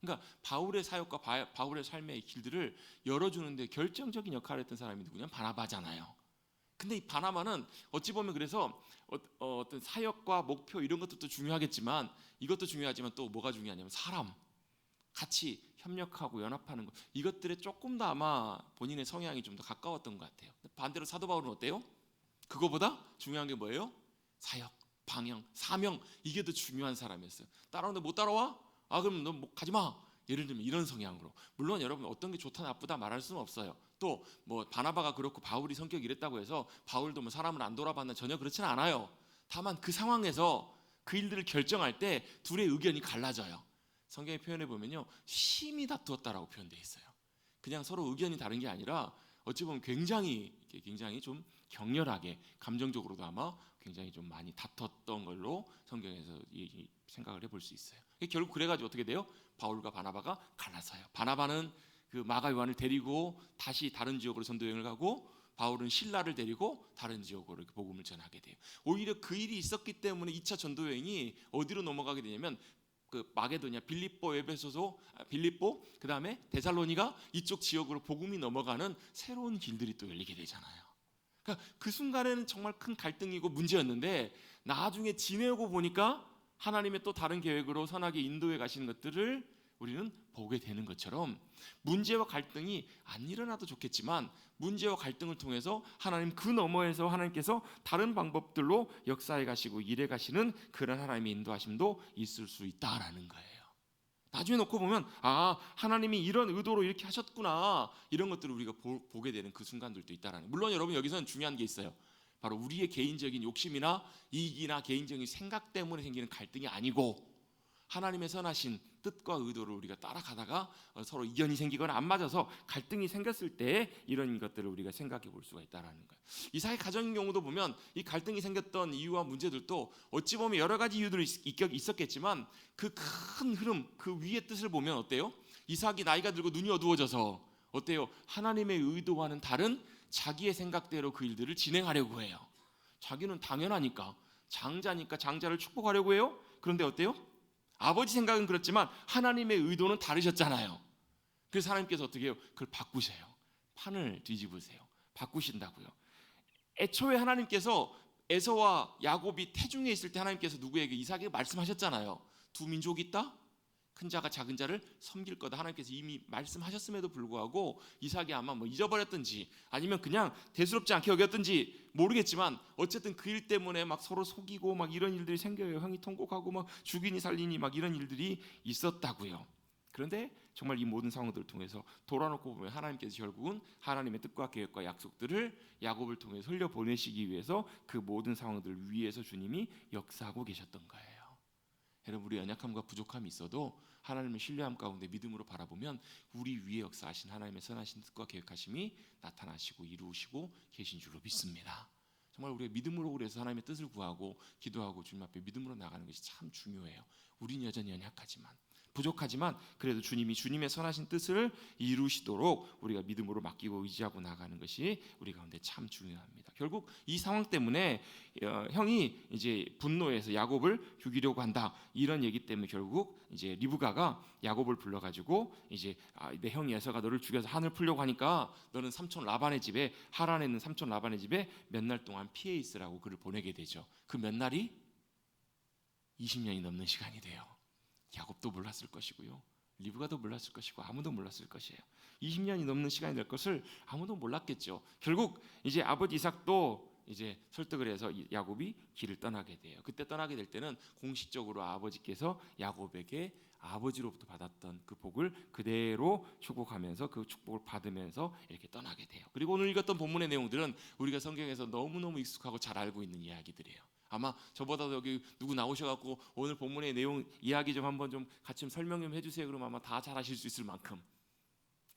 그러니까 바울의 사역과 바울의 삶의 길들을 열어주는데 결정적인 역할을 했던 사람이 누구냐면 바나바잖아요. 근데 이 바나바는 어찌 보면 그래서 어떤 사역과 목표 이런 것도 중요하겠지만 이것도 중요하지만 또 뭐가 중요하냐면 사람 같이 협력하고 연합하는 것 이것들에 조금 더 아마 본인의 성향이 좀 더 가까웠던 것 같아요. 반대로 사도 바울은 어때요? 그거보다 중요한 게 뭐예요? 사역, 방향, 사명 이게 더 중요한 사람이었어요. 따라오는데 못 따라와? 아 그럼 너 가지 마. 예를 들면 이런 성향으로. 물론 여러분 어떤 게 좋다 나쁘다 말할 수는 없어요. 또 뭐 바나바가 그렇고 바울이 성격이 이랬다고 해서 바울도 뭐 사람을 안 돌아봤나 전혀 그렇지는 않아요. 다만 그 상황에서 그 일들을 결정할 때 둘의 의견이 갈라져요. 성경에 표현해 보면요 심히 다투었다라고 표현되어 있어요. 그냥 서로 의견이 다른 게 아니라 어찌 보면 굉장히 좀 격렬하게 감정적으로도 아마 굉장히 좀 많이 다퉜던 걸로 성경에서 생각을 해볼 수 있어요. 결국 그래가지고 어떻게 돼요? 바울과 바나바가 갈라서요. 바나바는 그 마가 요한을 데리고 다시 다른 지역으로 전도여행을 가고 바울은 실라를 데리고 다른 지역으로 복음을 전하게 돼요. 오히려 그 일이 있었기 때문에 2차 전도여행이 어디로 넘어가게 되냐면 그 마게도냐, 빌립보, 에베소서, 빌립보, 그 다음에 데살로니가 이쪽 지역으로 복음이 넘어가는 새로운 길들이 또 열리게 되잖아요. 그러니까 그 순간에는 정말 큰 갈등이고 문제였는데 나중에 지내고 보니까 하나님의 또 다른 계획으로 선하게 인도해 가시는 것들을 우리는 보게 되는 것처럼 문제와 갈등이 안 일어나도 좋겠지만 문제와 갈등을 통해서 하나님 그 너머에서 하나님께서 다른 방법들로 역사해 가시고 일해 가시는 그런 하나님의 인도하심도 있을 수 있다라는 거예요. 나중에 놓고 보면 아 하나님이 이런 의도로 이렇게 하셨구나 이런 것들을 우리가 보게 되는 그 순간들도 있다라는 거예요. 물론 여러분 여기서는 중요한 게 있어요. 바로 우리의 개인적인 욕심이나 이익이나 개인적인 생각 때문에 생기는 갈등이 아니고 하나님의 선하신 뜻과 의도를 우리가 따라가다가 서로 이견이 생기거나 안 맞아서 갈등이 생겼을 때 이런 것들을 우리가 생각해 볼 수가 있다라는 거예요. 이삭의 가정의 경우도 보면 이 갈등이 생겼던 이유와 문제들도 어찌 보면 여러 가지 이유들이 있었겠지만 그 큰 흐름, 그 위의 뜻을 보면 어때요? 이삭이 나이가 들고 눈이 어두워져서 어때요? 하나님의 의도와는 다른 자기의 생각대로 그 일들을 진행하려고 해요. 자기는 당연하니까, 장자니까 장자를 축복하려고 해요. 그런데 어때요? 아버지 생각은 그렇지만 하나님의 의도는 다르셨잖아요. 그래서 하나님께서 어떻게 해요? 그걸 바꾸세요. 판을 뒤집으세요. 바꾸신다고요. 애초에 하나님께서 에서와 야곱이 태중에 있을 때 하나님께서 누구에게? 이삭에게 말씀하셨잖아요. 두 민족이 있다? 큰 자가 작은 자를 섬길 거다. 하나님께서 이미 말씀하셨음에도 불구하고 이삭이 아마 잊어버렸든지 아니면 그냥 대수롭지 않게 여겼든지 모르겠지만 어쨌든 그 일 때문에 막 서로 속이고 막 이런 일들이 생겨요. 형이 통곡하고 막 죽이니 살리니 막 이런 일들이 있었다고요. 그런데 정말 이 모든 상황들을 통해서 돌아놓고 보면 하나님께서 결국은 하나님의 뜻과 계획과 약속들을 야곱을 통해 흘려보내시기 위해서 그 모든 상황들 위에서 주님이 역사하고 계셨던 거예요. 여러분, 우리 연약함과 부족함이 있어도 하나님의 신뢰함 가운데 믿음으로 바라보면 우리 위에 역사하신 하나님의 선하신 뜻과 계획하심이 나타나시고 이루시고 계신 줄로 믿습니다. 정말 우리가 믿음으로 그래서 하나님의 뜻을 구하고 기도하고 주님 앞에 믿음으로 나가는 것이 참 중요해요. 우린 여전히 연약하지만 부족하지만 그래도 주님이 주님의 선하신 뜻을 이루시도록 우리가 믿음으로 맡기고 의지하고 나가는 것이 우리 가운데 참 중요합니다. 결국 이 상황 때문에 형이 이제 분노해서 야곱을 죽이려고 한다 이런 얘기 때문에 결국 이제 리브가가 야곱을 불러가지고 이제 내 형이 에서가 너를 죽여서 한을 풀려고 하니까 너는 삼촌 라반의 집에 하란에 있는 삼촌 라반의 집에 몇 날 동안 피해 있으라고 그를 보내게 되죠. 그 몇 날이 20년이 넘는 시간이 돼요. 야곱도 몰랐을 것이고요. 리브가도 몰랐을 것이고 아무도 몰랐을 것이에요. 20년이 넘는 시간이 될 것을 아무도 몰랐겠죠. 결국 이제 아버지 이삭도 이제 설득을 해서 야곱이 길을 떠나게 돼요. 그때 떠나게 될 때는 공식적으로 아버지께서 야곱에게 아버지로부터 받았던 그 복을 그대로 축복하면서 그 축복을 받으면서 이렇게 떠나게 돼요. 그리고 오늘 읽었던 본문의 내용들은 우리가 성경에서 너무너무 익숙하고 잘 알고 있는 이야기들이에요. 아마 저보다도 여기 누구 나오셔갖고 오늘 본문의 내용 이야기 좀 한번 좀 같이 좀 설명 좀 해주세요. 그러면 아마 다 잘 하실 수 있을 만큼.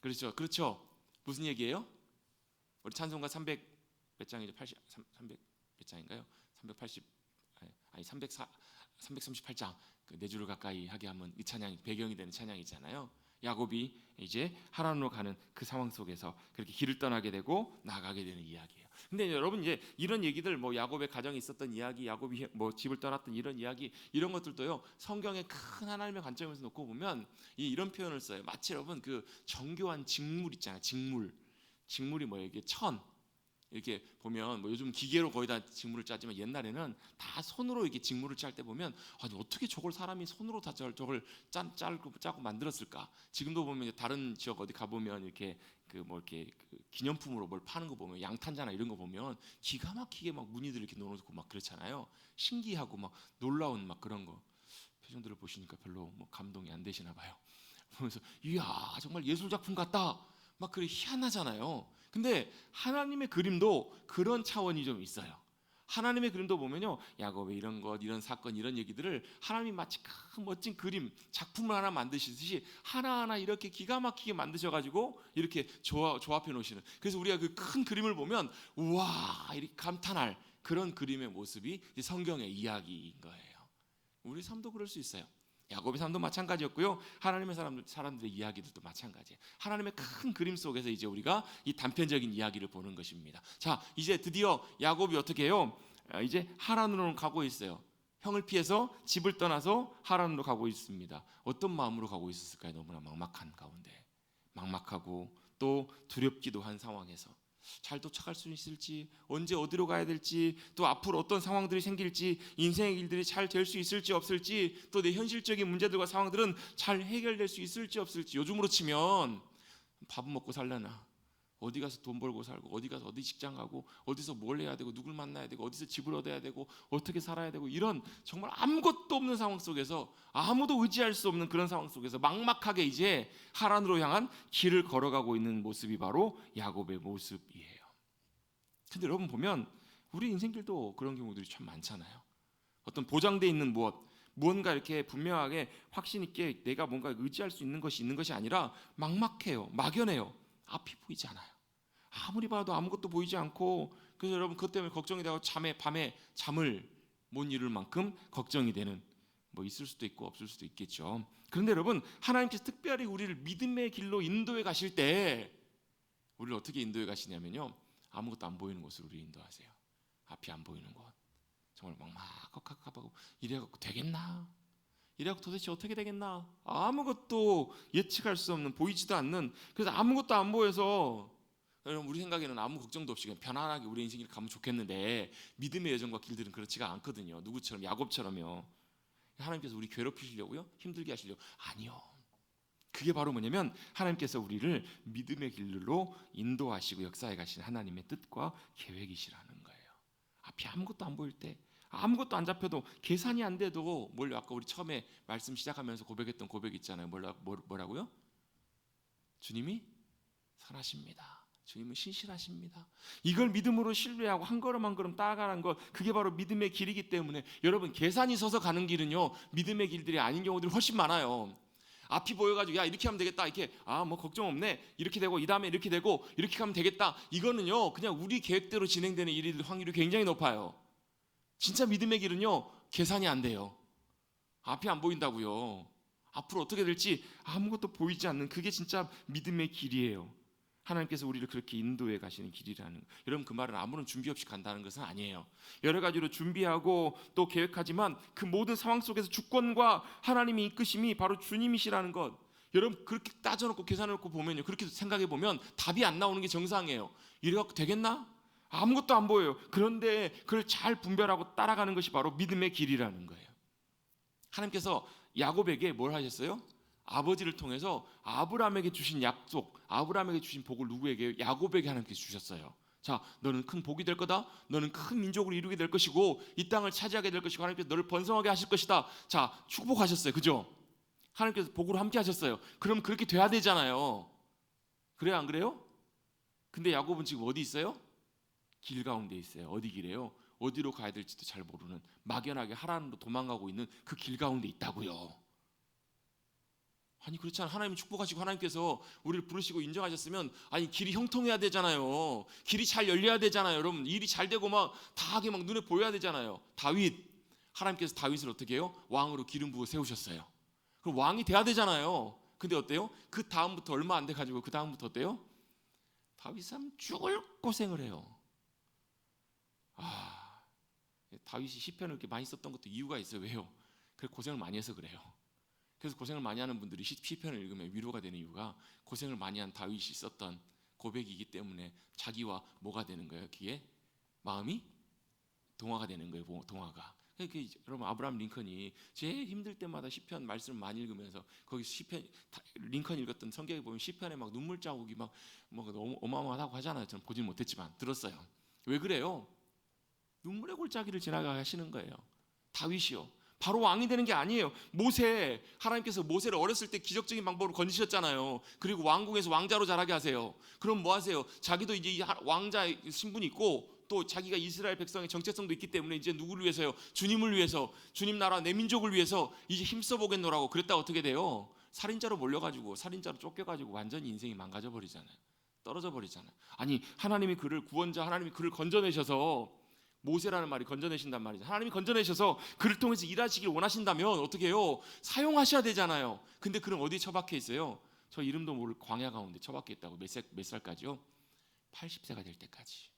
그렇죠. 무슨 얘기예요? 우리 찬송가 300 몇 장이죠? 300 몇 장인가요? 380 아니 338장 그 4주를 가까이 하게 하면 이 찬양 배경이 되는 찬양이잖아요. 야곱이 이제 하란으로 가는 그 상황 속에서 그렇게 길을 떠나게 되고 나가게 되는 이야기예요. 근데 여러분 이제 이런 얘기들 야곱의 가정에 있었던 이야기, 야곱이 집을 떠났던 이런 이야기 이런 것들도요 성경의 큰 하나님의 관점에서 놓고 보면 이런 표현을 써요. 마치 여러분 그 정교한 직물 있잖아요. 직물이 뭐예요? 이게 천 이렇게 보면 요즘 기계로 거의 다 직물을 짜지만 옛날에는 다 손으로 이렇게 직물을 짤 때 보면 아니 어떻게 저걸 사람이 손으로 다 저걸 짜고 만들었을까? 지금도 보면 다른 지역 어디 가 보면 이렇게 이렇게 기념품으로 뭘 파는 거 보면 양탄자나 이런 거 보면 기가 막히게 막 무늬들 이렇게 넣어놓고 막 그렇잖아요. 신기하고 막 놀라운 막 그런 거 표정들을 보시니까 별로 감동이 안 되시나 봐요. 보면서 이야 정말 예술 작품 같다. 막 그래 희한하잖아요. 근데 하나님의 그림도 그런 차원이 좀 있어요. 하나님의 그림도 보면요 야곱의 이런 것 이런 사건 이런 얘기들을 하나님이 마치 큰 멋진 그림 작품을 하나 만드시듯이 하나하나 이렇게 기가 막히게 만드셔가지고 이렇게 조합해 놓으시는. 그래서 우리가 그 큰 그림을 보면 우와 이렇게 감탄할 그런 그림의 모습이 성경의 이야기인 거예요. 우리 삶도 그럴 수 있어요. 야곱의 삶도 마찬가지였고요. 하나님의 사람들의 이야기들도 마찬가지예요. 하나님의 큰 그림 속에서 이제 우리가 이 단편적인 이야기를 보는 것입니다. 자, 이제 드디어 야곱이 어떻게 해요? 이제 하란으로 가고 있어요. 형을 피해서 집을 떠나서 하란으로 가고 있습니다. 어떤 마음으로 가고 있었을까요? 너무나 막막한 가운데, 막막하고 또 두렵기도 한 상황에서 잘 도착할 수 있을지, 언제 어디로 가야 될지, 또 앞으로 어떤 상황들이 생길지, 인생의 일들이 잘 될 수 있을지 없을지, 또 내 현실적인 문제들과 상황들은 잘 해결될 수 있을지 없을지. 요즘으로 치면 밥은 먹고 살려나, 어디 가서 돈 벌고 살고, 어디 가서 어디 직장 가고, 어디서 뭘 해야 되고, 누굴 만나야 되고, 어디서 집을 얻어야 되고, 어떻게 살아야 되고, 이런 정말 아무것도 없는 상황 속에서, 아무도 의지할 수 없는 그런 상황 속에서 막막하게 이제 하란으로 향한 길을 걸어가고 있는 모습이 바로 야곱의 모습이에요. 근데 여러분 보면 우리 인생길도 그런 경우들이 참 많잖아요. 어떤 보장돼 있는 무엇, 무언가 이렇게 분명하게 확신 있게 내가 뭔가 의지할 수 있는 것이 아니라 막막해요. 막연해요. 앞이 보이지 않아요. 아무리 봐도 아무것도 보이지 않고, 그래서 여러분 그것 때문에 걱정이 되고 밤에 잠을 못 이룰 만큼 걱정이 되는, 뭐 있을 수도 있고 없을 수도 있겠죠. 그런데 여러분, 하나님께서 특별히 우리를 믿음의 길로 인도해 가실 때 우리를 어떻게 인도해 가시냐면요, 아무것도 안 보이는 곳으로 우리 인도하세요. 앞이 안 보이는 곳, 정말 막막하고 이래갖고 되겠나? 이래갖고 도대체 어떻게 되겠나? 아무것도 예측할 수 없는, 보이지도 않는, 그래서 아무것도 안 보여서 여러분 우리 생각에는 아무 걱정도 없이 그냥 편안하게 우리 인생을 가면 좋겠는데, 믿음의 여정과 길들은 그렇지가 않거든요. 누구처럼? 야곱처럼요. 하나님께서 우리 괴롭히시려고요? 힘들게 하시려고? 아니요. 그게 바로 뭐냐면 하나님께서 우리를 믿음의 길로 인도하시고 역사해 가신 하나님의 뜻과 계획이시라는 거예요. 앞이 아무것도 안 보일 때, 아무것도 안 잡혀도, 계산이 안 돼도, 뭘요? 아까 우리 처음에 말씀 시작하면서 고백했던 고백 있잖아요. 뭐라고요? 주님이 선하십니다. 주님은 신실하십니다. 이걸 믿음으로 신뢰하고 한 걸음 한 걸음 따라가는 것, 그게 바로 믿음의 길이기 때문에 여러분, 계산이 서서 가는 길은요, 믿음의 길들이 아닌 경우들이 훨씬 많아요. 앞이 보여가지고 야 이렇게 하면 되겠다, 이렇게 뭐 걱정 없네, 이렇게 되고 이 다음에 이렇게 되고 이렇게 하면 되겠다, 이거는요 그냥 우리 계획대로 진행되는 일일 확률이 굉장히 높아요. 진짜 믿음의 길은요 계산이 안 돼요. 앞이 안 보인다고요. 앞으로 어떻게 될지 아무것도 보이지 않는, 그게 진짜 믿음의 길이에요. 하나님께서 우리를 그렇게 인도해 가시는 길이라는, 여러분 그 말은 아무런 준비 없이 간다는 것은 아니에요. 여러 가지로 준비하고 또 계획하지만 그 모든 상황 속에서 주권과 하나님의 이끄심이 바로 주님이시라는 것, 여러분 그렇게 따져놓고 계산해놓고 보면요, 그렇게 생각해보면 답이 안 나오는 게 정상이에요. 이래갖고 되겠나? 아무것도 안 보여요. 그런데 그걸 잘 분별하고 따라가는 것이 바로 믿음의 길이라는 거예요. 하나님께서 야곱에게 뭘 하셨어요? 아버지를 통해서 아브라함에게 주신 약속, 아브라함에게 주신 복을 누구에게? 야곱에게 하나님께서 주셨어요. 자, 너는 큰 복이 될 거다. 너는 큰 민족을 이루게 될 것이고 이 땅을 차지하게 될 것이고 하나님께서 너를 번성하게 하실 것이다. 자, 축복하셨어요. 그죠? 하나님께서 복으로 함께 하셨어요. 그럼 그렇게 돼야 되잖아요. 그래요, 안 그래요? 근데 야곱은 지금 어디 있어요? 길 가운데 있어요. 어디 길이에요? 어디로 가야 될지도 잘 모르는, 막연하게 하나님으로 도망가고 있는 그 길 가운데 있다고요. 아니 그렇지 않아요. 하나님이 축복하시고 하나님께서 우리를 부르시고 인정하셨으면, 아니 길이 형통해야 되잖아요. 길이 잘 열려야 되잖아요. 여러분 일이 잘 되고 막 다 하게 막 눈에 보여야 되잖아요. 하나님께서 다윗을 어떻게 해요? 왕으로 기름 부어 세우셨어요. 그럼 왕이 돼야 되잖아요. 근데 어때요? 그 다음부터 얼마 안 돼 가지고 그 다음부터 어때요? 다윗은 죽을 고생을 해요. 다윗이 시편을 이렇게 많이 썼던 것도 이유가 있어요. 왜요? 그 고생을 많이 해서 그래요. 그래서 고생을 많이 하는 분들이 시편을 읽으면 위로가 되는 이유가, 고생을 많이 한 다윗이 썼던 고백이기 때문에 자기와 뭐가 되는 거예요? 기에 마음이 동화가 되는 거예요. 동화가. 그러니까 여러분 아브라함 링컨이 제일 힘들 때마다 시편 말씀을 많이 읽으면서, 거기 시편 링컨 읽었던 성경에 보면 시편에 막 눈물 자국이 막 너무 어마어마하다고 하잖아요. 저는 보진 못했지만 들었어요. 왜 그래요? 눈물의 골짜기를 지나가 하시는 거예요. 다윗이요. 바로 왕이 되는 게 아니에요. 하나님께서 모세를 어렸을 때 기적적인 방법으로 건지셨잖아요. 그리고 왕궁에서 왕자로 자라게 하세요. 그럼 뭐 하세요? 자기도 이제 왕자 신분이 있고 또 자기가 이스라엘 백성의 정체성도 있기 때문에 이제 누구를 위해서요? 주님을 위해서, 주님 나라 내 민족을 위해서 이제 힘써 보겠노라고. 그랬다 어떻게 돼요? 살인자로 몰려가지고, 살인자로 쫓겨가지고 완전히 인생이 망가져 버리잖아요. 떨어져 버리잖아요. 아니 하나님이 그를 구원자, 하나님이 그를 건져내셔서, 모세라는 말이 건져내신단 말이죠. 하나님이 건져내셔서 그를 통해서 일하시길 원하신다면 어떻게 해요? 사용하셔야 되잖아요. 근데 그럼 어디에 처박혀 있어요? 저 이름도 모를 광야 가운데 처박혀 있다고. 몇 살까지요? 80세가 될 때까지.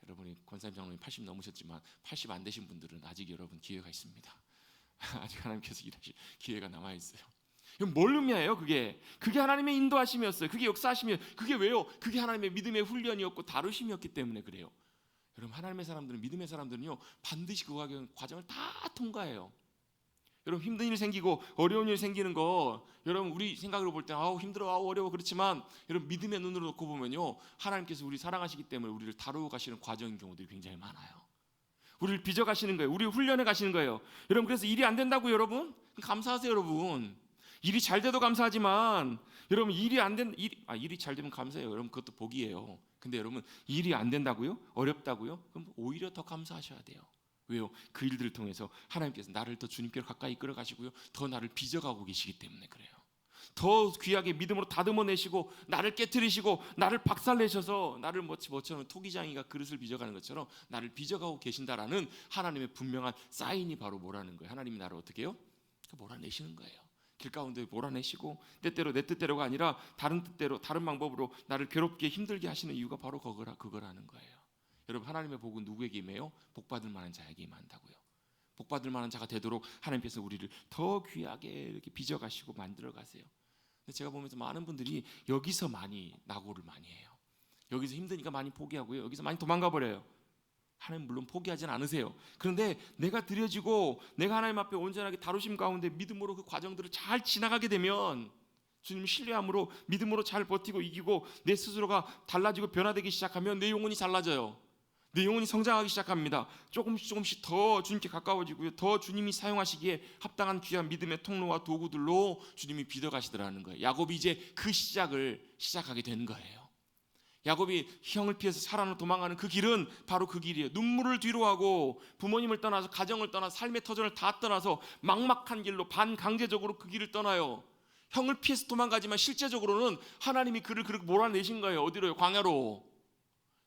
여러분이 권사님 장로님 80 넘으셨지만 80 안 되신 분들은 아직 여러분 기회가 있습니다. 아직 하나님께서 일하실 기회가 남아 있어요. 이건 뭘 의미해요? 그게 하나님의 인도하심이었어요. 그게 역사하심이에요. 그게 왜요? 그게 하나님의 믿음의 훈련이었고 다루심이었기 때문에 그래요. 여러분 하나님의 사람들은, 믿음의 사람들은요 반드시 그 과정을 다 통과해요. 여러분 힘든 일 생기고 어려운 일 생기는 거, 여러분 우리 생각으로 볼 때 힘들어, 어려워, 그렇지만 여러분 믿음의 눈으로 놓고 보면요 하나님께서 우리 사랑하시기 때문에 우리를 다루어 가시는 과정인 경우들이 굉장히 많아요. 우리를 빚어 가시는 거예요. 우리를 훈련해 가시는 거예요. 여러분 그래서 일이 안 된다고 여러분 감사하세요. 여러분 일이 잘 돼도 감사하지만, 여러분 일이 잘 되면 감사해요. 여러분 그것도 복이에요. 근데 여러분 일이 안 된다고요? 어렵다고요? 그럼 오히려 더 감사하셔야 돼요. 왜요? 그 일들을 통해서 하나님께서 나를 더 주님께로 가까이 끌어가시고요, 더 나를 빚어가고 계시기 때문에 그래요. 더 귀하게 믿음으로 다듬어내시고 나를 깨트리시고 나를 박살내셔서 나를 뭐처럼 토기장이가 그릇을 빚어가는 것처럼 나를 빚어가고 계신다라는 하나님의 분명한 사인이 바로 뭐라는 거예요? 하나님이 나를 어떻게 해요? 몰아내시는 거예요. 길 가운데 몰아내시고 때때로 내 뜻대로가 아니라 다른 뜻대로, 다른 방법으로 나를 괴롭게 힘들게 하시는 이유가 바로 그거라는 거예요. 여러분, 하나님의 복은 누구에게 임해요? 복받을 만한 자에게 임한다고요. 복받을 만한 자가 되도록 하나님께서 우리를 더 귀하게 이렇게 빚어가시고 만들어 가세요. 근데 제가 보면서 많은 분들이 여기서 많이 낙오를 많이 해요. 여기서 힘드니까 많이 포기하고요, 여기서 많이 도망가 버려요. 하나님 물론 포기하진 않으세요. 그런데 내가 드려지고 내가 하나님 앞에 온전하게 다루심 가운데 믿음으로 그 과정들을 잘 지나가게 되면, 주님 신뢰함으로 믿음으로 잘 버티고 이기고 내 스스로가 달라지고 변화되기 시작하면 내 영혼이 달라져요. 내 영혼이 성장하기 시작합니다. 조금씩 더 주님께 가까워지고요, 더 주님이 사용하시기에 합당한 귀한 믿음의 통로와 도구들로 주님이 빚어가시더라는 거예요. 야곱이 이제 그 시작하게 된 거예요. 야곱이 형을 피해서 사람으로 도망가는 그 길은 바로 그 길이에요. 눈물을 뒤로하고 부모님을 떠나서 가정을 떠나 삶의 터전을 다 떠나서 막막한 길로 반강제적으로 그 길을 떠나요. 형을 피해서 도망가지만 실제적으로는 하나님이 그를 그렇게 몰아내신 거예요. 어디로요? 광야로.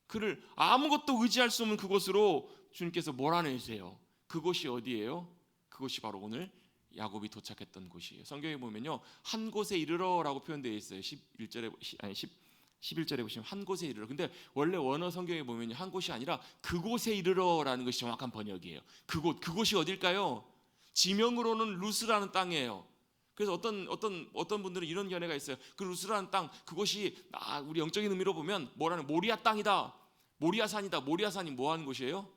그를 아무것도 의지할 수 없는 그곳으로 주님께서 몰아내세요. 그곳이 어디예요? 그곳이 바로 오늘 야곱이 도착했던 곳이에요. 성경에 보면요, 한 곳에 이르러라고 표현되어 있어요. 11절에 보시면 한 곳에 이르러. 근데 원래 원어 성경에 보면요, 한 곳이 아니라 그곳에 이르러라는 것이 정확한 번역이에요. 그곳이 어딜까요? 지명으로는 루스라는 땅이에요. 그래서 어떤 분들은 이런 견해가 있어요. 그 루스라는 땅, 그곳이 우리 영적인 의미로 보면 뭐라는, 모리아 땅이다, 모리아산이다. 모리아산이 뭐 하는 곳이에요?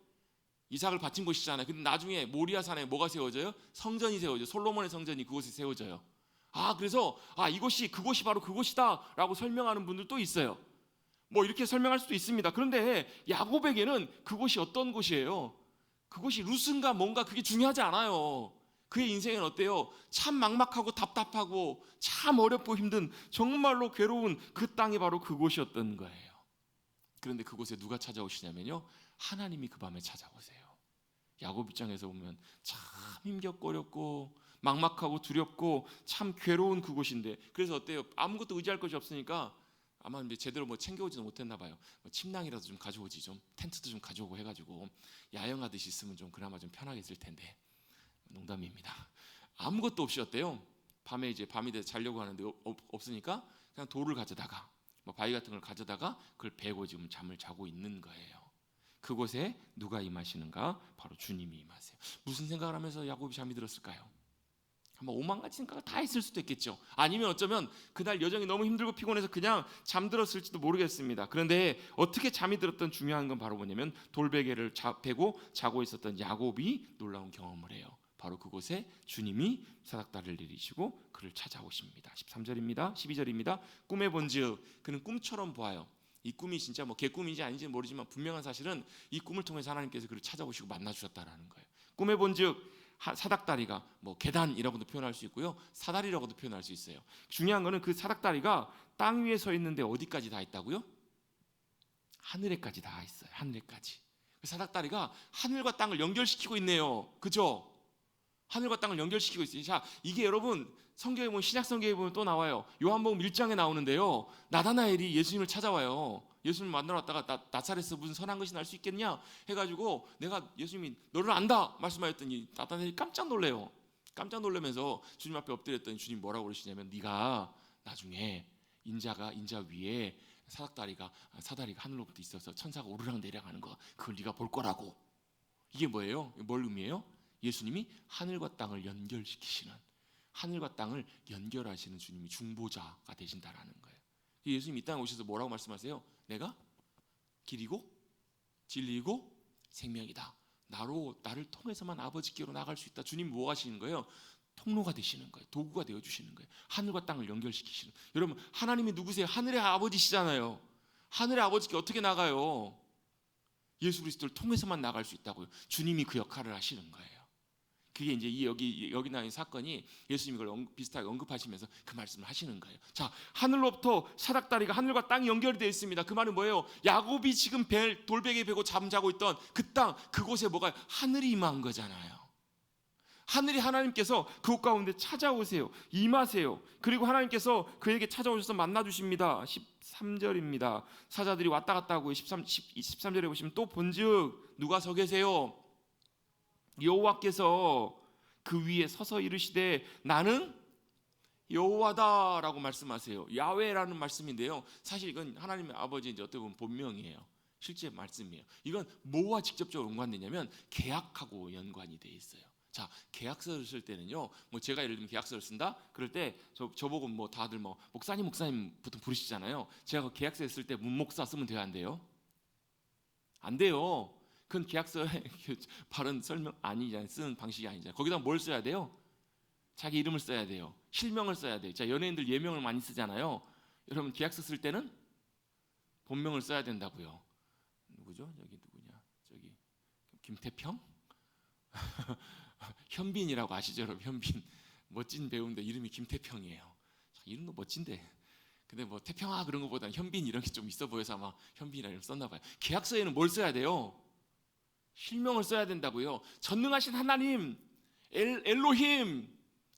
이삭을 바친 곳이잖아요. 근데 나중에 모리아산에 뭐가 세워져요? 성전이 세워져요. 솔로몬의 성전이 그곳에 세워져요. 그래서 그곳이 바로 그곳이다라고 설명하는 분들도 있어요. 뭐 이렇게 설명할 수도 있습니다. 그런데 야곱에게는 그곳이 어떤 곳이에요? 그곳이 루스인가 뭔가 그게 중요하지 않아요. 그의 인생은 어때요? 참 막막하고 답답하고 참 어렵고 힘든, 정말로 괴로운 그 땅이 바로 그곳이었던 거예요. 그런데 그곳에 누가 찾아오시냐면요, 하나님이 그 밤에 찾아오세요. 야곱 입장에서 보면 참 힘겹고 어렵고 막막하고 두렵고 참 괴로운 그곳인데, 그래서 어때요? 아무것도 의지할 것이 없으니까 아마 이제 제대로 챙겨오지도 못했나 봐요. 침낭이라도 좀 가져오지, 좀 텐트도 좀 가져오고 해가지고 야영하듯이 있으면 좀 그나마 좀 편하게 있을 텐데. 농담입니다. 아무것도 없이 어때요? 밤이 돼서 자려고 하는데 없으니까 그냥 돌을 가져다가, 바위 같은 걸 가져다가 그걸 베고 지금 잠을 자고 있는 거예요. 그곳에 누가 임하시는가? 바로 주님이 임하세요. 무슨 생각을 하면서 야곱이 잠이 들었을까요? 아마 오만 가지 생각을 다 했을 수도 있겠죠. 아니면 어쩌면 그날 여정이 너무 힘들고 피곤해서 그냥 잠들었을지도 모르겠습니다. 그런데 어떻게 잠이 들었던 중요한 건 바로 뭐냐면, 돌베개를 베고 자고 있었던 야곱이 놀라운 경험을 해요. 바로 그곳에 주님이 사닥다리를 내리시고 그를 찾아오십니다. 13절입니다. 12절입니다. 꿈에 본즉 그는 꿈처럼 보아요. 이 꿈이 진짜 개꿈인지 아닌지는 모르지만 분명한 사실은 이 꿈을 통해서 하나님께서 그를 찾아오시고 만나주셨다라는 거예요. 꿈에 본즉 사닥다리가 계단이라고도 표현할 수 있고요, 사다리라고도 표현할 수 있어요. 중요한 거는 그 사닥다리가 땅 위에 서 있는데 어디까지 다 있다고요? 하늘에까지 다 있어요. 하늘에까지. 그 사닥다리가 하늘과 땅을 연결시키고 있네요. 그죠? 하늘과 땅을 연결시키고 있어요. 자, 이게 여러분 성경에 보면, 신약 성경에 보면 또 나와요. 요한복음 1장에 나오는데요, 나다나엘이 예수님을 찾아와요. 예수님 만나러 왔다가 나사렛에서 무슨 선한 것이 날 수 있겠냐 해가지고, 내가 예수님이 너를 안다 말씀하였더니 나다나엘이 깜짝 놀래요. 깜짝 놀라면서 주님 앞에 엎드렸더니 주님 뭐라고 그러시냐면, 네가 나중에 인자 위에 사다리가 하늘로부터 있어서 천사가 오르락 내려가는 거, 그걸 네가 볼 거라고. 이게 뭐예요? 뭘 의미해요? 예수님이 하늘과 땅을 연결시키시는, 하늘과 땅을 연결하시는 주님이 중보자가 되신다라는 거예요. 예수님이 이 땅에 오셔서 뭐라고 말씀하세요? 내가 길이고 진리이고 생명이다. 나를 통해서만 아버지께로 나갈 수 있다. 주님이 뭐 하시는 거예요? 통로가 되시는 거예요. 도구가 되어주시는 거예요. 하늘과 땅을 연결시키시는. 여러분, 하나님이 누구세요? 하늘의 아버지시잖아요. 하늘의 아버지께 어떻게 나가요? 예수 그리스도를 통해서만 나갈 수 있다고요. 주님이 그 역할을 하시는 거예요. 그게 이제 여기 나온 사건이 예수님이 그걸 비슷하게 언급하시면서 그 말씀을 하시는 거예요. 자, 하늘로부터 사닥다리가 하늘과 땅이 연결이 되어 있습니다. 그 말은 뭐예요? 야곱이 지금 돌베개 베고 잠자고 있던 그 땅, 그곳에 뭐가 하늘이 임한 거잖아요. 하늘이 하나님께서 그곳 가운데 찾아오세요. 임하세요. 그리고 하나님께서 그에게 찾아오셔서 만나주십니다. 13절입니다. 사자들이 왔다 갔다 하고 13절에 보시면 또 본즉 누가 서 계세요? 여호와께서 그 위에 서서 이르시되 나는 여호와다라고 말씀하세요. 야훼라는 말씀인데요. 사실 이건 하나님의 아버지 이제 어떻게 보면 본명이에요. 실제 말씀이에요. 이건 뭐와 직접적으로 연관되냐면 계약하고 연관이 돼 있어요. 자, 계약서를 쓸 때는요, 뭐 제가 예를 들면 계약서를 쓴다, 그럴 때 저보고 뭐 다들 뭐 목사님 보통 부르시잖아요. 제가 계약서에 쓸 때 문목사 쓰면 돼요, 안 돼요? 안 돼요. 그건 계약서에 바른 설명 아니잖아요. 쓰는 방식이 아니잖아요. 거기다 뭘 써야 돼요? 자기 이름을 써야 돼요. 실명을 써야 돼요. 자, 연예인들 예명을 많이 쓰잖아요. 여러분 계약서 쓸 때는 본명을 써야 된다고요. 누구죠? 여기 누구냐? 저기 김태평? 현빈이라고 아시죠, 여러분? 현빈 멋진 배우인데 이름이 김태평이에요. 이름도 멋진데, 근데 뭐 태평아 그런 것보다는 현빈 이런 게 좀 있어 보여서 아마 현빈이라는 이름 썼나 봐요. 계약서에는 뭘 써야 돼요? 실명을 써야 된다고요. 전능하신 하나님, 엘로힘,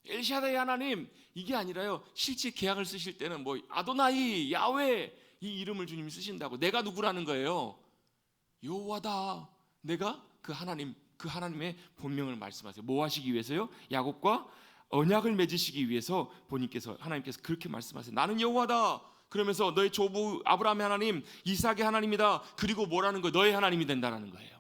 엘샤다이 하나님, 이게 아니라요. 실제 계약을 쓰실 때는 뭐 아도나이, 야훼 이 이름을 주님이 쓰신다고. 내가 누구라는 거예요? 여호와다. 내가 그 하나님의 본명을 말씀하세요. 뭐 하시기 위해서요? 야곱과 언약을 맺으시기 위해서 하나님께서 그렇게 말씀하세요. 나는 여호와다. 그러면서 너의 조부 아브라함의 하나님, 이삭의 하나님이다. 그리고 뭐라는 거예요? 너의 하나님이 된다라는 거예요.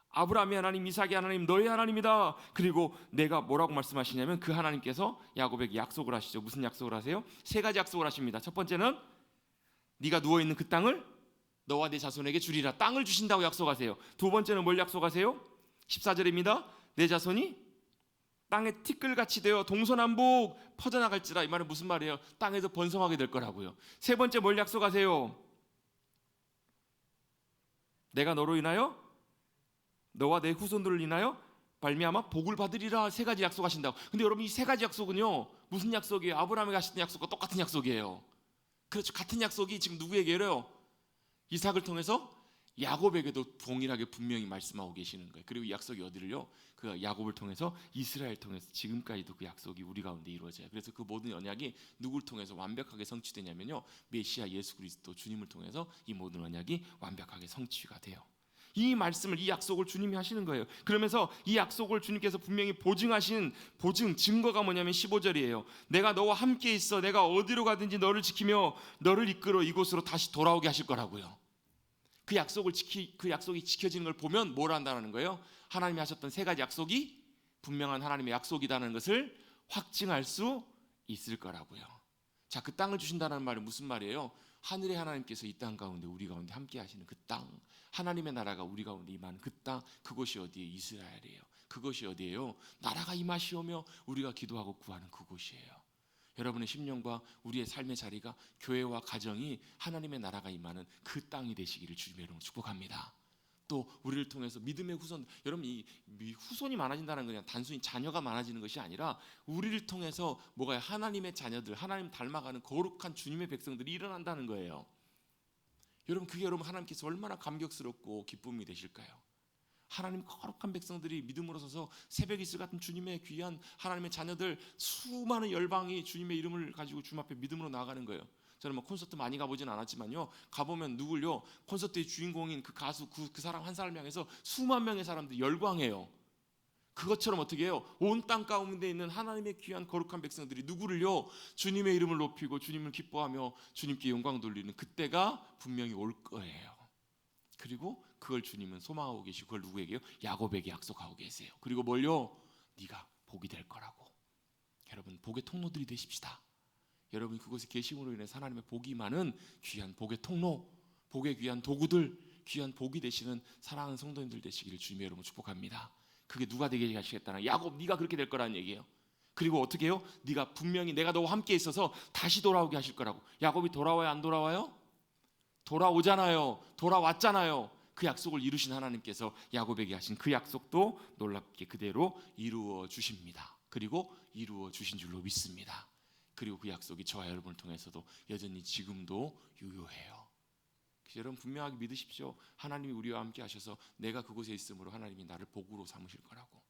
아브라함의 하나님, 이삭의 하나님, 너의 하나님이다. 그리고 내가 뭐라고 말씀하시냐면 그 하나님께서 야곱에게 약속을 하시죠. 무슨 약속을 하세요? 세 가지 약속을 하십니다. 첫 번째는 네가 누워있는 그 땅을 너와 내 자손에게 주리라. 땅을 주신다고 약속하세요. 두 번째는 뭘 약속하세요? 14절입니다. 내 자손이 땅에 티끌같이 되어 동서남북 퍼져나갈지라. 이 말은 무슨 말이에요? 땅에서 번성하게 될 거라고요. 세 번째 뭘 약속하세요? 내가 너로 인하여 너와 내 후손들을 인하여 발미암아 복을 받으리라. 세 가지 약속하신다고. 근데 여러분 이 세 가지 약속은요 무슨 약속이에요? 아브라함에게 하셨던 약속과 똑같은 약속이에요. 그렇죠. 같은 약속이 지금 누구에게요? 이삭을 통해서 야곱에게도 동일하게 분명히 말씀하고 계시는 거예요. 그리고 이 약속이 어디를요? 그 야곱을 통해서 이스라엘 통해서 지금까지도 그 약속이 우리 가운데 이루어져요. 그래서 그 모든 언약이 누구를 통해서 완벽하게 성취되냐면요, 메시아 예수 그리스도 주님을 통해서 이 모든 언약이 완벽하게 성취가 돼요. 이 말씀을, 이 약속을 주님이 하시는 거예요. 그러면서 이 약속을 주님께서 분명히 보증하신 증거가 뭐냐면 15절이에요. 내가 너와 함께 있어 내가 어디로 가든지 너를 지키며 너를 이끌어 이곳으로 다시 돌아오게 하실 거라고요. 그 약속이 지켜지는 걸 보면 뭘 한다는 거예요? 하나님이 하셨던 세 가지 약속이 분명한 하나님의 약속이라는 것을 확증할 수 있을 거라고요. 자, 그 땅을 주신다는 말은 무슨 말이에요? 하늘의 하나님께서 이 땅 가운데 우리 가운데 함께 하시는 그 땅, 하나님의 나라가 우리 가운데 임하는 그 땅, 그것이 어디에? 이스라엘이에요. 그것이 어디예요? 나라가 임하시오며 우리가 기도하고 구하는 그곳이에요. 여러분의 심령과 우리의 삶의 자리가 교회와 가정이 하나님의 나라가 임하는 그 땅이 되시기를 주님의 이름으로 축복합니다. 또 우리를 통해서 믿음의 후손, 여러분 이 후손이 많아진다는 건 그냥 단순히 자녀가 많아지는 것이 아니라 우리를 통해서 뭐가 하나님의 자녀들, 하나님 닮아가는 거룩한 주님의 백성들이 일어난다는 거예요. 여러분 그게 여러분 하나님께서 얼마나 감격스럽고 기쁨이 되실까요? 하나님 거룩한 백성들이 믿음으로 서서 새벽 이슬 같은 주님의 귀한 하나님의 자녀들, 수많은 열방이 주님의 이름을 가지고 주님 앞에 믿음으로 나아가는 거예요. 저는 뭐 콘서트 많이 가보진 않았지만요, 가보면 누굴요? 콘서트의 주인공인 그 가수 그 사람 한 사람 향해서 수만 명의 사람들이 열광해요. 그것처럼 어떻게 해요? 온 땅 가운데 있는 하나님의 귀한 거룩한 백성들이 누구를요? 주님의 이름을 높이고 주님을 기뻐하며 주님께 영광 돌리는 그때가 분명히 올 거예요. 그리고 그걸 주님은 소망하고 계시고 그걸 누구에게요? 야곱에게 약속하고 계세요. 그리고 뭘요? 네가 복이 될 거라고. 여러분 복의 통로들이 되십시다. 여러분 그곳에 계심으로 인해 하나님의 복이 많은 귀한 복의 통로, 복의 귀한 도구들, 귀한 복이 되시는 사랑하는 성도님들 되시기를 주님의 이름으로 축복합니다. 그게 누가 되게 하시겠다는, 야곱 네가 그렇게 될 거라는 얘기예요. 그리고 어떻게 해요? 네가 분명히 내가 너와 함께 있어서 다시 돌아오게 하실 거라고. 야곱이 돌아와요 안 돌아와요? 돌아오잖아요. 돌아왔잖아요. 그 약속을 이루신 하나님께서 야곱에게 하신 그 약속도 놀랍게 그대로 이루어 주십니다. 그리고 이루어 주신 줄로 믿습니다. 그리고 그 약속이 저와 여러분을 통해서도 여전히 지금도 유효해요. 여러분 분명하게 믿으십시오. 하나님이 우리와 함께 하셔서 내가 그곳에 있으므로 하나님이 나를 복으로 삼으실 거라고.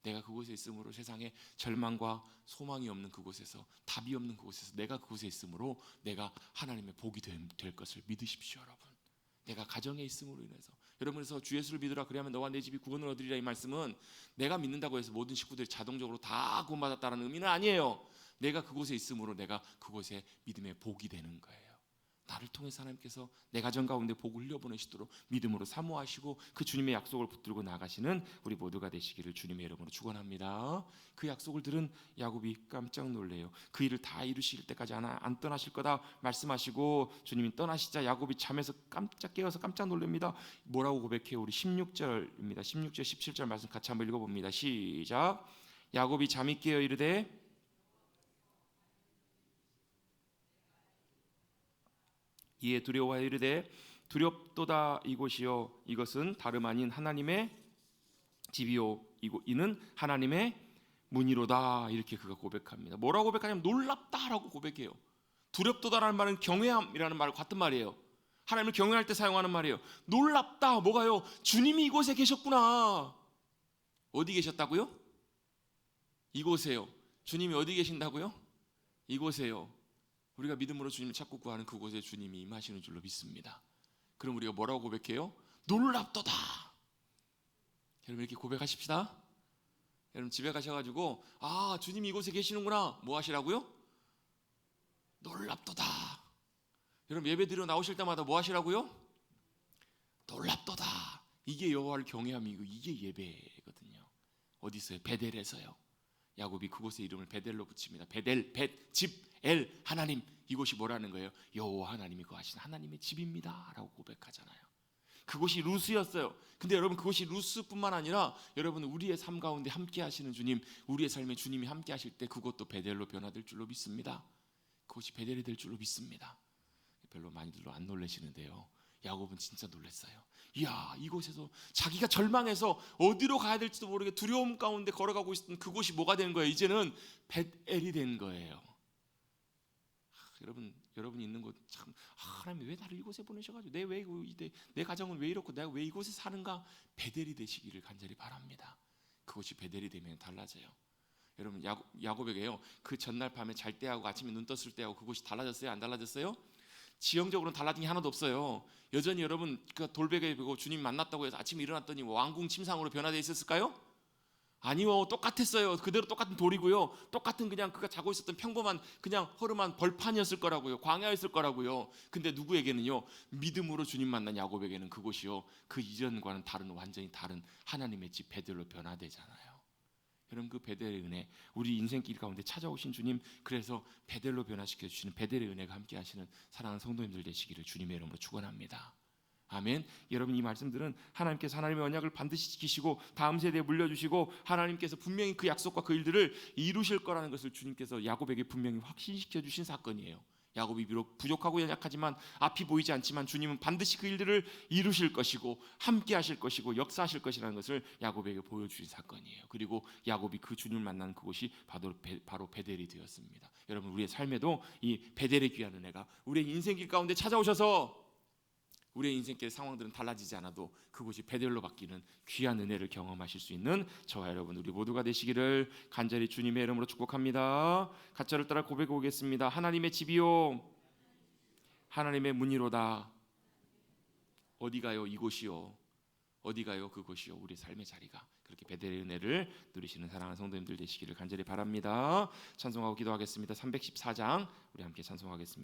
내가 그곳에 있으므로 세상에 절망과 소망이 없는 그곳에서, 답이 없는 그곳에서 내가 그곳에 있으므로 내가 하나님의 복이 될 것을 믿으십시오. 여러분, 내가 가정에 있음으로 인해서, 여러분에서 주 예수를 믿으라 그리하면 너와 내 집이 구원을 얻으리라, 이 말씀은 내가 믿는다고 해서 모든 식구들이 자동적으로 다 구원받았다는 의미는 아니에요. 내가 그곳에 있으므로 내가 그곳에 믿음의 복이 되는 거예요. 나를 통해서 하나님께서 내 가정 가운데 복을 흘려보내시도록 믿음으로 사모하시고 그 주님의 약속을 붙들고 나가시는 우리 모두가 되시기를 주님의 이름으로 축원합니다. 그 약속을 들은 야곱이 깜짝 놀래요. 그 일을 다 이루실 때까지 안 떠나실 거다 말씀하시고 주님이 떠나시자 야곱이 잠에서 깜짝 깨어서 깜짝 놀랍니다. 뭐라고 고백해요? 우리 16절입니다. 16절 17절 말씀 같이 한번 읽어봅니다. 시작. 야곱이 잠이 깨어 이르되 이에 두려워하여 이르되 두렵도다 이곳이요 이것은 다름 아닌 하나님의 집이요 이는 하나님의 문이로다. 이렇게 그가 고백합니다. 뭐라고 고백하냐면 놀랍다라고 고백해요. 두렵도다라는 말은 경외함이라는 말과 같은 말이에요. 하나님을 경외할 때 사용하는 말이에요. 놀랍다. 뭐가요? 주님이 이곳에 계셨구나. 어디 계셨다고요? 이곳에요. 주님이 어디 계신다고요? 이곳에요. 우리가 믿음으로 주님을 찾고 구하는 그곳에 주님이 임하시는 줄로 믿습니다. 그럼 우리가 뭐라고 고백해요? 놀랍도다. 여러분 이렇게 고백하십시다. 여러분 집에 가셔가지고 주님이 이곳에 계시는구나. 뭐 하시라고요? 놀랍도다. 여러분 예배 드리러 나오실 때마다 뭐 하시라고요? 놀랍도다. 이게 여호와를 경외함이고 이게 예배거든요. 어디서요? 베델에서요. 야곱이 그곳의 이름을 베델로 붙입니다. 베델, 집, 엘, 하나님. 이곳이 뭐라는 거예요? 여호와 하나님이 거하신 하나님의 집입니다 라고 고백하잖아요. 그곳이 루스였어요. 근데 여러분 그곳이 루스뿐만 아니라 여러분 우리의 삶 가운데 함께 하시는 주님, 우리의 삶에 주님이 함께 하실 때 그것도 베델로 변화될 줄로 믿습니다. 그것이 베델이 될 줄로 믿습니다. 별로 많이들 안 놀라시는데요, 야곱은 진짜 놀랐어요. 이야, 이곳에서 자기가 절망해서 어디로 가야 될지도 모르게 두려움 가운데 걸어가고 있었던 그곳이 뭐가 되는 거예요? 이제는 벳엘이 된 거예요. 여러분이 있는 곳 참, 하나님 왜 나를 이곳에 보내셔가지고 내 가정은 왜 이렇고 내가 왜 이곳에 사는가? 베델이 되시기를 간절히 바랍니다. 그곳이 베델이 되면 달라져요. 여러분 야곱에게요, 그 전날 밤에 잘 때하고 아침에 눈 떴을 때하고 그곳이 달라졌어요? 안 달라졌어요? 지형적으로는 달라진 게 하나도 없어요. 여전히 여러분 그 돌베개 보고 주님 만났다고 해서 아침에 일어났더니 왕궁 침상으로 변화되어 있었을까요? 아니요, 똑같았어요. 그대로 똑같은 돌이고요, 똑같은 그냥 그가 자고 있었던 평범한 그냥 허름한 벌판이었을 거라고요. 광야였을 거라고요. 근데 누구에게는요, 믿음으로 주님 만난 야곱에게는 그곳이요, 그 이전과는 다른, 완전히 다른 하나님의 집 베델로 변화되잖아요. 여러분 그 베델의 은혜, 우리 인생길 가운데 찾아오신 주님, 그래서 베델로 변화시켜 주시는 베델의 은혜가 함께 하시는 사랑하는 성도님들 되시기를 주님의 이름으로 축원합니다. 아멘. 여러분 이 말씀들은 하나님께서 하나님의 언약을 반드시 지키시고 다음 세대에 물려주시고 하나님께서 분명히 그 약속과 그 일들을 이루실 거라는 것을 주님께서 야곱에게 분명히 확신시켜 주신 사건이에요. 야곱이 비록 부족하고 연약하지만, 앞이 보이지 않지만 주님은 반드시 그 일들을 이루실 것이고 함께 하실 것이고 역사하실 것이라는 것을 야곱에게 보여주신 사건이에요. 그리고 야곱이 그 주님을 만난 그곳이 바로 베델이 되었습니다. 여러분 우리의 삶에도 이 베델의 귀한 은혜가 우리의 인생길 가운데 찾아오셔서 우리의 인생길 상황들은 달라지지 않아도 그곳이 베델로 바뀌는 귀한 은혜를 경험하실 수 있는 저와 여러분 우리 모두가 되시기를 간절히 주님의 이름으로 축복합니다. 같이 저를 따라 고백해 보겠습니다. 하나님의 집이요 하나님의 문이로다. 어디가요? 이곳이요. 어디가요? 그곳이요. 우리 삶의 자리가 그렇게 베델의 은혜를 누리시는 사랑하는 성도님들 되시기를 간절히 바랍니다. 찬송하고 기도하겠습니다. 314장 우리 함께 찬송하겠습니다.